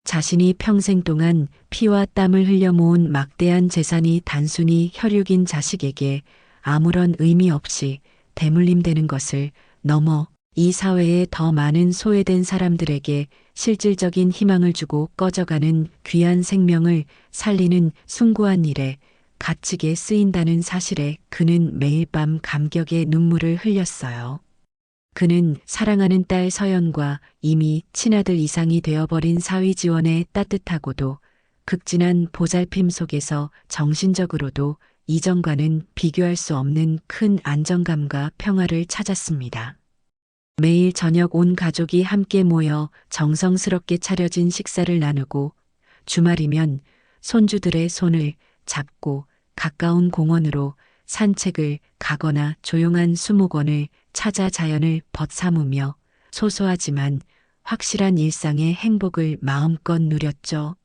자신이 평생 동안 피와 땀을 흘려 모은 막대한 재산이 단순히 혈육인 자식에게 아무런 의미 없이 대물림되는 것을 넘어 이 사회에 더 많은 소외된 사람들에게 실질적인 희망을 주고 꺼져가는 귀한 생명을 살리는 숭고한 일에 갇히게 쓰인다는 사실에 그는 매일 밤 감격의 눈물을 흘렸어요. 그는 사랑하는 딸 서연과 이미 친아들 이상이 되어버린 사위 지원의 따뜻하고도 극진한 보살핌 속에서 정신적으로도 이전과는 비교할 수 없는 큰 안정감과 평화를 찾았습니다. 매일 저녁 온 가족이 함께 모여 정성스럽게 차려진 식사를 나누고 주말이면 손주들의 손을 잡고 가까운 공원으로 산책을 가거나 조용한 수목원을 찾아 자연을 벗삼으며 소소하지만 확실한 일상의 행복을 마음껏 누렸죠.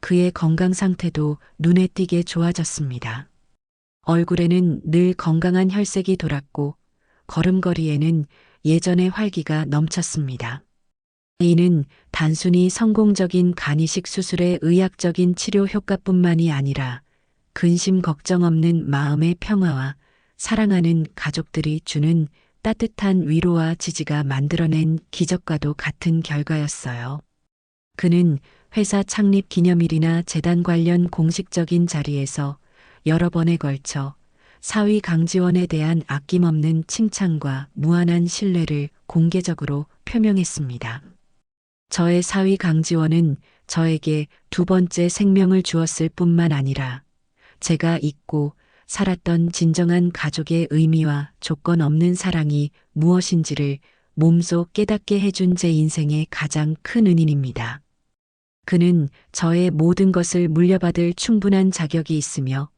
그의 건강 상태도 눈에 띄게 좋아졌습니다. 얼굴에는 늘 건강한 혈색이 돌았고 걸음걸이에는 예전의 활기가 넘쳤습니다. 이는 단순히 성공적인 간이식 수술의 의학적인 치료 효과뿐만이 아니라 근심 걱정 없는 마음의 평화와 사랑하는 가족들이 주는 따뜻한 위로와 지지가 만들어낸 기적과도 같은 결과였어요. 그는 회사 창립 기념일이나 재단 관련 공식적인 자리에서 여러 번에 걸쳐 사위 강지원에 대한 아낌없는 칭찬과 무한한 신뢰를 공개적으로 표명했습니다. 저의 사위 강지원은 저에게 두 번째 생명을 주었을 뿐만 아니라 제가 잊고 살았던 진정한 가족의 의미와 조건 없는 사랑이 무엇인지를 몸소 깨닫게 해준 제 인생의 가장 큰 은인입니다. 그는 저의 모든 것을 물려받을 충분한 자격이 있으며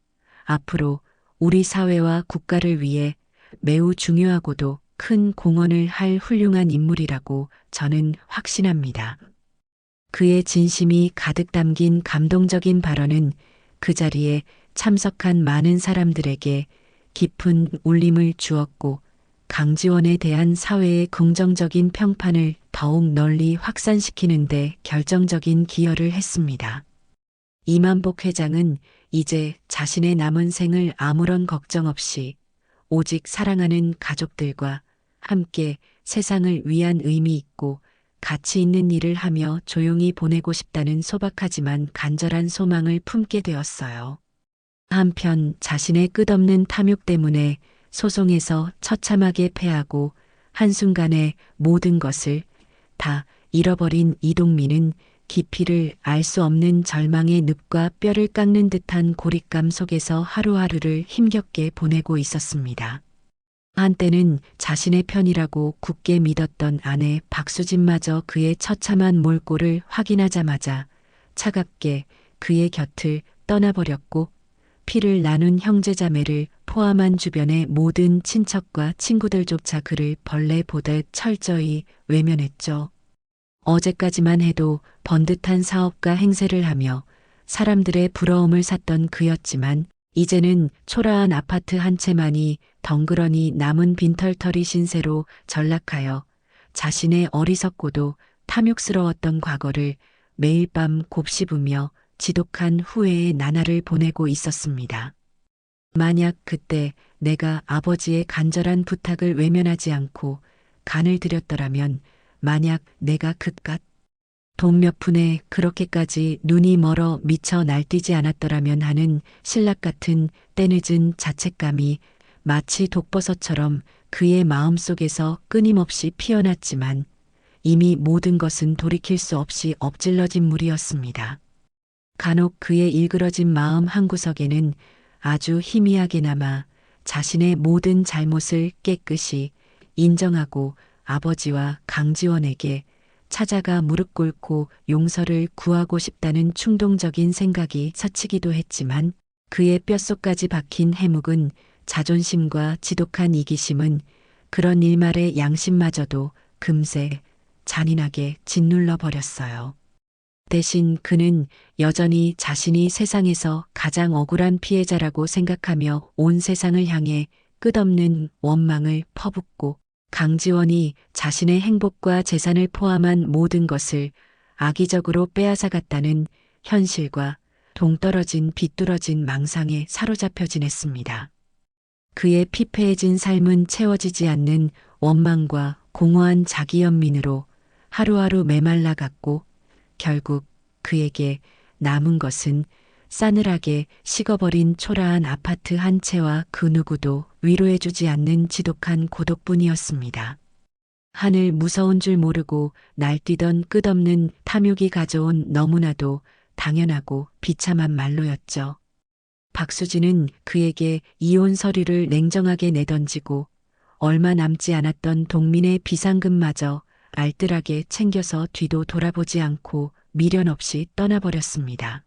앞으로 우리 사회와 국가를 위해 매우 중요하고도 큰 공헌을 할 훌륭한 인물이라고 저는 확신합니다. 그의 진심이 가득 담긴 감동적인 발언은 그 자리에 참석한 많은 사람들에게 깊은 울림을 주었고 강지원에 대한 사회의 긍정적인 평판을 더욱 널리 확산시키는데 결정적인 기여를 했습니다. 이만복 회장은 이제 자신의 남은 생을 아무런 걱정 없이 오직 사랑하는 가족들과 함께 세상을 위한 의미 있고 가치 있는 일을 하며 조용히 보내고 싶다는 소박하지만 간절한 소망을 품게 되었어요. 한편 자신의 끝없는 탐욕 때문에 소송에서 처참하게 패하고 한순간에 모든 것을 다 잃어버린 이동민은 깊이를 알 수 없는 절망의 늪과 뼈를 깎는 듯한 고립감 속에서 하루하루를 힘겹게 보내고 있었습니다. 한때는 자신의 편이라고 굳게 믿었던 아내 박수진마저 그의 처참한 몰골을 확인하자마자 차갑게 그의 곁을 떠나버렸고 피를 나눈 형제자매를 포함한 주변의 모든 친척과 친구들조차 그를 벌레 보듯 철저히 외면했죠. 어제까지만 해도 번듯한 사업과 행세를 하며 사람들의 부러움을 샀던 그였지만 이제는 초라한 아파트 한 채만이 덩그러니 남은 빈털터리 신세로 전락하여 자신의 어리석고도 탐욕스러웠던 과거를 매일 밤 곱씹으며 지독한 후회의 나날을 보내고 있었습니다. 만약 그때 내가 아버지의 간절한 부탁을 외면하지 않고 간을 들였더라면, 만약 내가 그깟 돈 몇 푼에 그렇게까지 눈이 멀어 미쳐 날뛰지 않았더라면 하는 신락 같은 때늦은 자책감이 마치 독버섯처럼 그의 마음속에서 끊임없이 피어났지만 이미 모든 것은 돌이킬 수 없이 엎질러진 물이었습니다. 간혹 그의 일그러진 마음 한구석에는 아주 희미하게나마 자신의 모든 잘못을 깨끗이 인정하고 아버지와 강지원에게 찾아가 무릎 꿇고 용서를 구하고 싶다는 충동적인 생각이 스치기도 했지만 그의 뼛속까지 박힌 해묵은 자존심과 지독한 이기심은 그런 일말의 양심마저도 금세 잔인하게 짓눌러 버렸어요. 대신 그는 여전히 자신이 세상에서 가장 억울한 피해자라고 생각하며 온 세상을 향해 끝없는 원망을 퍼붓고 강지원이 자신의 행복과 재산을 포함한 모든 것을 악의적으로 빼앗아갔다는 현실과 동떨어진 비뚤어진 망상에 사로잡혀 지냈습니다. 그의 피폐해진 삶은 채워지지 않는 원망과 공허한 자기연민으로 하루하루 메말라갔고 결국 그에게 남은 것은 싸늘하게 식어버린 초라한 아파트 한 채와 그 누구도 위로해주지 않는 지독한 고독뿐이었습니다. 하늘 무서운 줄 모르고 날뛰던 끝없는 탐욕이 가져온 너무나도 당연하고 비참한 말로였죠. 박수진은 그에게 이혼 서류를 냉정하게 내던지고 얼마 남지 않았던 동민의 비상금마저 알뜰하게 챙겨서 뒤도 돌아보지 않고 미련 없이 떠나버렸습니다.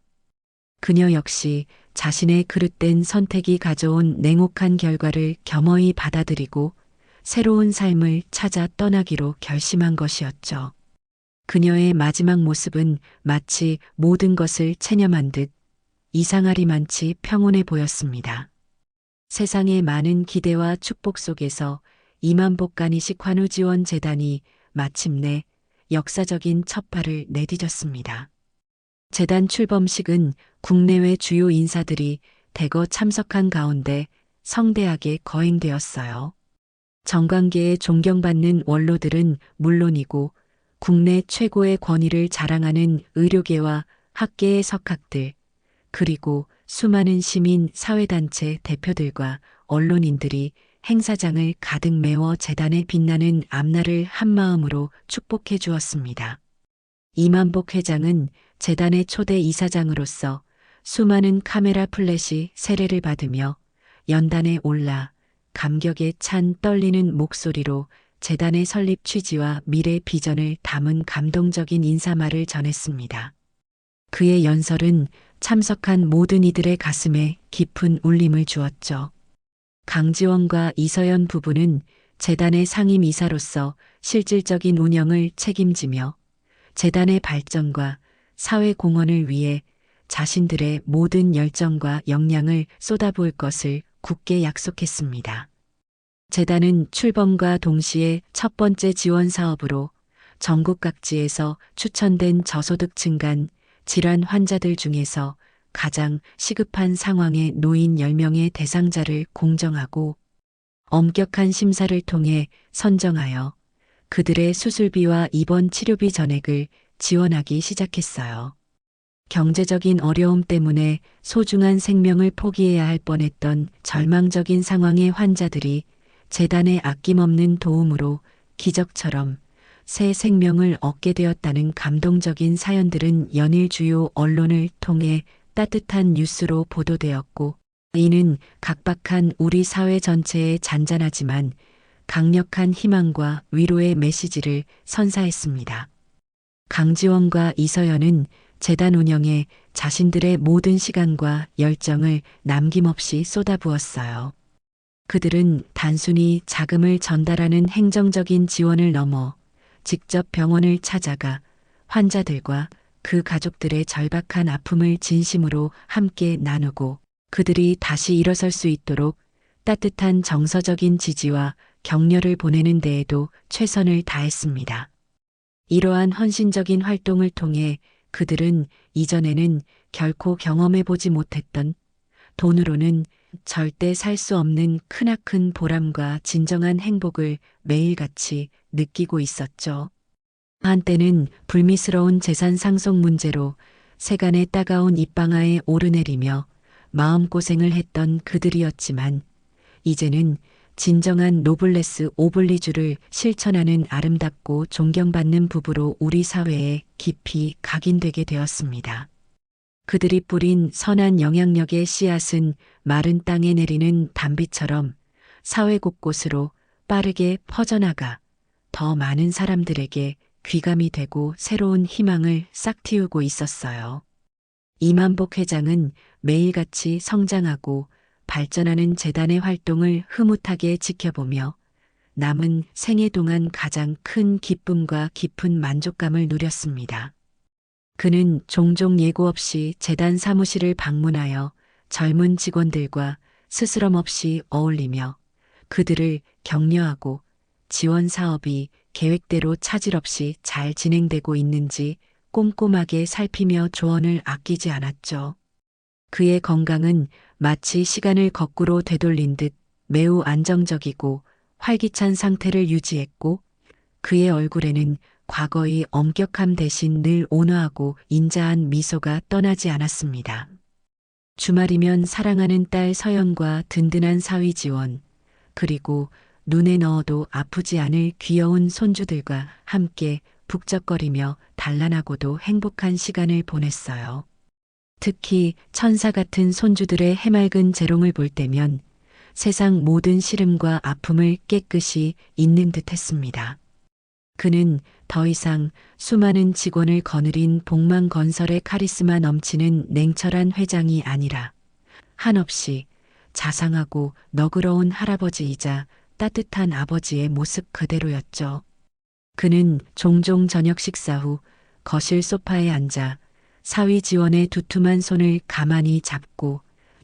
그녀 역시 자신의 그릇된 선택이 가져온 냉혹한 결과를 겸허히 받아들이고 새로운 삶을 찾아 떠나기로 결심한 것이었죠. 그녀의 마지막 모습은 마치 모든 것을 체념한 듯 이상하리만치 평온해 보였습니다. 세상의 많은 기대와 축복 속에서 이만복 간이식 환우지원 재단이 마침내 역사적인 첫 발을 내디뎠습니다. 재단 출범식은 국내외 주요 인사들이 대거 참석한 가운데 성대하게 거행되었어요. 정관계에 존경받는 원로들은 물론이고 국내 최고의 권위를 자랑하는 의료계와 학계의 석학들, 그리고 수많은 시민 사회단체 대표들과 언론인들이 행사장을 가득 메워 재단의 빛나는 앞날을 한마음으로 축복해 주었습니다. 이만복 회장은 재단의 초대 이사장으로서 수많은 카메라 플래시 세례를 받으며 연단에 올라 감격에 찬 떨리는 목소리로 재단의 설립 취지와 미래 비전을 담은 감동적인 인사말을 전했습니다. 그의 연설은 참석한 모든 이들의 가슴에 깊은 울림을 주었죠. 강지원과 이서연 부부는 재단의 상임이사로서 실질적인 운영을 책임지며 재단의 발전과 사회 공헌을 위해 자신들의 모든 열정과 역량을 쏟아부을 것을 굳게 약속했습니다. 재단은 출범과 동시에 첫 번째 지원 사업으로 전국 각지에서 추천된 저소득층 간 질환 환자들 중에서 가장 시급한 상황에 놓인 10명의 대상자를 공정하고 엄격한 심사를 통해 선정하여 그들의 수술비와 입원 치료비 전액을 지원하기 시작했어요. 경제적인 어려움 때문에 소중한 생명을 포기해야 할 뻔했던 절망적인 상황의 환자들이 재단의 아낌없는 도움으로 기적처럼 새 생명을 얻게 되었다는 감동적인 사연들은 연일 주요 언론을 통해 따뜻한 뉴스로 보도되었고, 이는 각박한 우리 사회 전체에 잔잔하지만 강력한 희망과 위로의 메시지를 선사했습니다. 강지원과 이서연은 재단 운영에 자신들의 모든 시간과 열정을 남김없이 쏟아부었어요. 그들은 단순히 자금을 전달하는 행정적인 지원을 넘어 직접 병원을 찾아가 환자들과 그 가족들의 절박한 아픔을 진심으로 함께 나누고 그들이 다시 일어설 수 있도록 따뜻한 정서적인 지지와 격려를 보내는 데에도 최선을 다했습니다. 이러한 헌신적인 활동을 통해 그들은 이전에는 결코 경험해보지 못했던 돈으로는 절대 살 수 없는 크나큰 보람과 진정한 행복을 매일같이 느끼고 있었죠. 한때는 불미스러운 재산 상속 문제로 세간의 따가운 입방아에 오르내리며 마음고생을 했던 그들이었지만 이제는 진정한 노블레스 오블리주를 실천하는 아름답고 존경받는 부부로 우리 사회에 깊이 각인되게 되었습니다. 그들이 뿌린 선한 영향력의 씨앗은 마른 땅에 내리는 단비처럼 사회 곳곳으로 빠르게 퍼져나가 더 많은 사람들에게 귀감이 되고 새로운 희망을 싹틔우고 있었어요. 이만복 회장은 매일같이 성장하고 발전하는 재단의 활동을 흐뭇하게 지켜보며 남은 생애 동안 가장 큰 기쁨과 깊은 만족감을 누렸습니다. 그는 종종 예고 없이 재단 사무실을 방문하여 젊은 직원들과 스스럼 없이 어울리며 그들을 격려하고 지원 사업이 계획대로 차질 없이 잘 진행되고 있는지 꼼꼼하게 살피며 조언을 아끼지 않았죠. 그의 건강은 마치 시간을 거꾸로 되돌린 듯 매우 안정적이고 활기찬 상태를 유지했고 그의 얼굴에는 과거의 엄격함 대신 늘 온화하고 인자한 미소가 떠나지 않았습니다. 주말이면 사랑하는 딸 서연과 든든한 사위 지원, 그리고 눈에 넣어도 아프지 않을 귀여운 손주들과 함께 북적거리며 단란하고도 행복한 시간을 보냈어요. 특히 천사 같은 손주들의 해맑은 재롱을 볼 때면 세상 모든 시름과 아픔을 깨끗이 잊는 듯 했습니다. 그는 더 이상 수많은 직원을 거느린 복만건설의 카리스마 넘치는 냉철한 회장이 아니라 한없이 자상하고 너그러운 할아버지이자 따뜻한 아버지의 모습 그대로였죠. 그는 종종 저녁 식사 후 거실 소파에 앉아 사위 지원의 두툼한 손을 가만히 잡고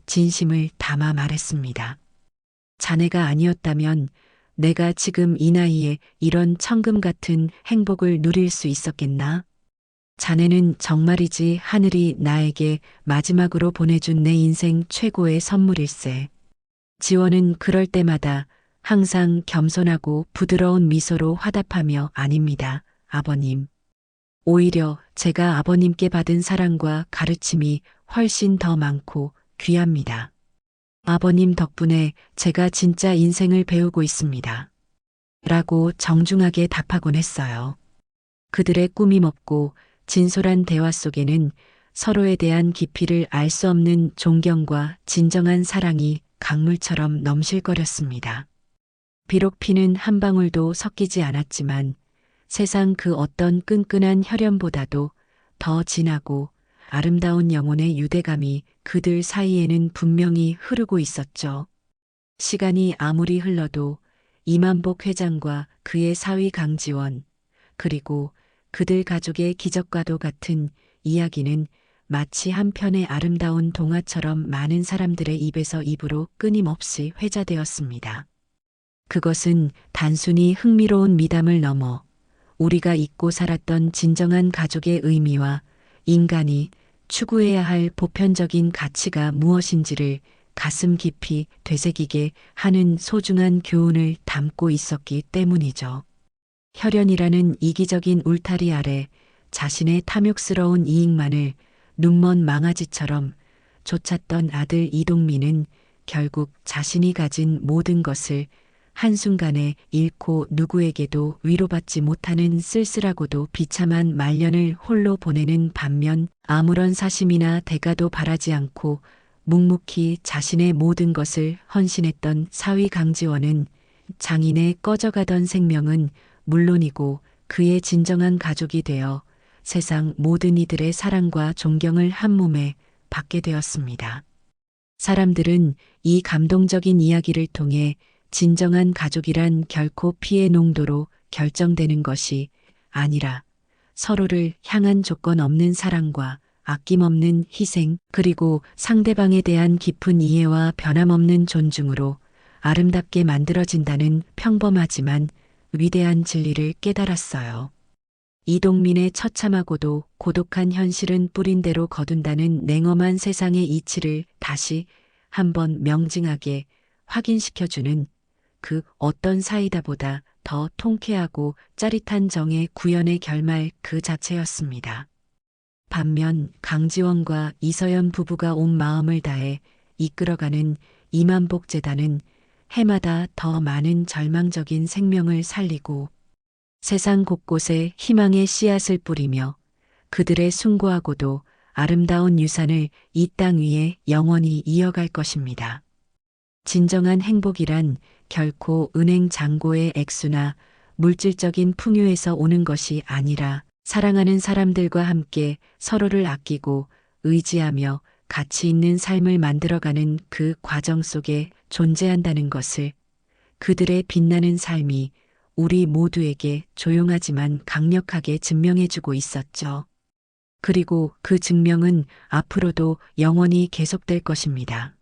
진심을 담아 말했습니다. 자네가 아니었다면 내가 지금 이 나이에 이런 천금 같은 행복을 누릴 수 있었겠나? 자네는 정말이지 하늘이 나에게 마지막으로 보내준 내 인생 최고의 선물일세. 지원은 그럴 때마다 항상 겸손하고 부드러운 미소로 화답하며 아닙니다, 아버님. 오히려 제가 아버님께 받은 사랑과 가르침이 훨씬 더 많고 귀합니다. 아버님 덕분에 제가 진짜 인생을 배우고 있습니다. 라고 정중하게 답하곤 했어요. 그들의 꾸밈 없고 진솔한 대화 속에는 서로에 대한 깊이를 알 수 없는 존경과 진정한 사랑이 강물처럼 넘실거렸습니다. 비록 피는 한 방울도 섞이지 않았지만 세상 그 어떤 끈끈한 혈연보다도 더 진하고 아름다운 영혼의 유대감이 그들 사이에는 분명히 흐르고 있었죠. 시간이 아무리 흘러도 이만복 회장과 그의 사위 강지원, 그리고 그들 가족의 기적과도 같은 이야기는 마치 한 편의 아름다운 동화처럼 많은 사람들의 입에서 입으로 끊임없이 회자되었습니다. 그것은 단순히 흥미로운 미담을 넘어 우리가 잊고 살았던 진정한 가족의 의미와 인간이 추구해야 할 보편적인 가치가 무엇인지를 가슴 깊이 되새기게 하는 소중한 교훈을 담고 있었기 때문이죠. 혈연이라는 이기적인 울타리 아래 자신의 탐욕스러운 이익만을 눈먼 망아지처럼 쫓았던 아들 이동민은 결국 자신이 가진 모든 것을 한순간에 잃고 누구에게도 위로받지 못하는 쓸쓸하고도 비참한 말년을 홀로 보내는 반면 아무런 사심이나 대가도 바라지 않고 묵묵히 자신의 모든 것을 헌신했던 사위 강지원은 장인의 꺼져가던 생명은 물론이고 그의 진정한 가족이 되어 세상 모든 이들의 사랑과 존경을 한 몸에 받게 되었습니다. 사람들은 이 감동적인 이야기를 통해 진정한 가족이란 결코 피해 농도로 결정되는 것이 아니라 서로를 향한 조건 없는 사랑과 아낌없는 희생 그리고 상대방에 대한 깊은 이해와 변함없는 존중으로 아름답게 만들어진다는 평범하지만 위대한 진리를 깨달았어요. 이동민의 처참하고도 고독한 현실은 뿌린 대로 거둔다는 냉엄한 세상의 이치를 다시 한번 명징하게 확인시켜주는 그 어떤 사이다보다 더 통쾌하고 짜릿한 정의 구현의 결말 그 자체였습니다. 반면 강지원과 이서연 부부가 온 마음을 다해 이끌어가는 이만복 재단은 해마다 더 많은 절망적인 생명을 살리고 세상 곳곳에 희망의 씨앗을 뿌리며 그들의 숭고하고도 아름다운 유산을 이 땅 위에 영원히 이어갈 것입니다. 진정한 행복이란 결코 은행 잔고의 액수나 물질적인 풍요에서 오는 것이 아니라 사랑하는 사람들과 함께 서로를 아끼고 의지하며 가치 있는 삶을 만들어가는 그 과정 속에 존재한다는 것을 그들의 빛나는 삶이 우리 모두에게 조용하지만 강력하게 증명해주고 있었죠. 그리고 그 증명은 앞으로도 영원히 계속될 것입니다.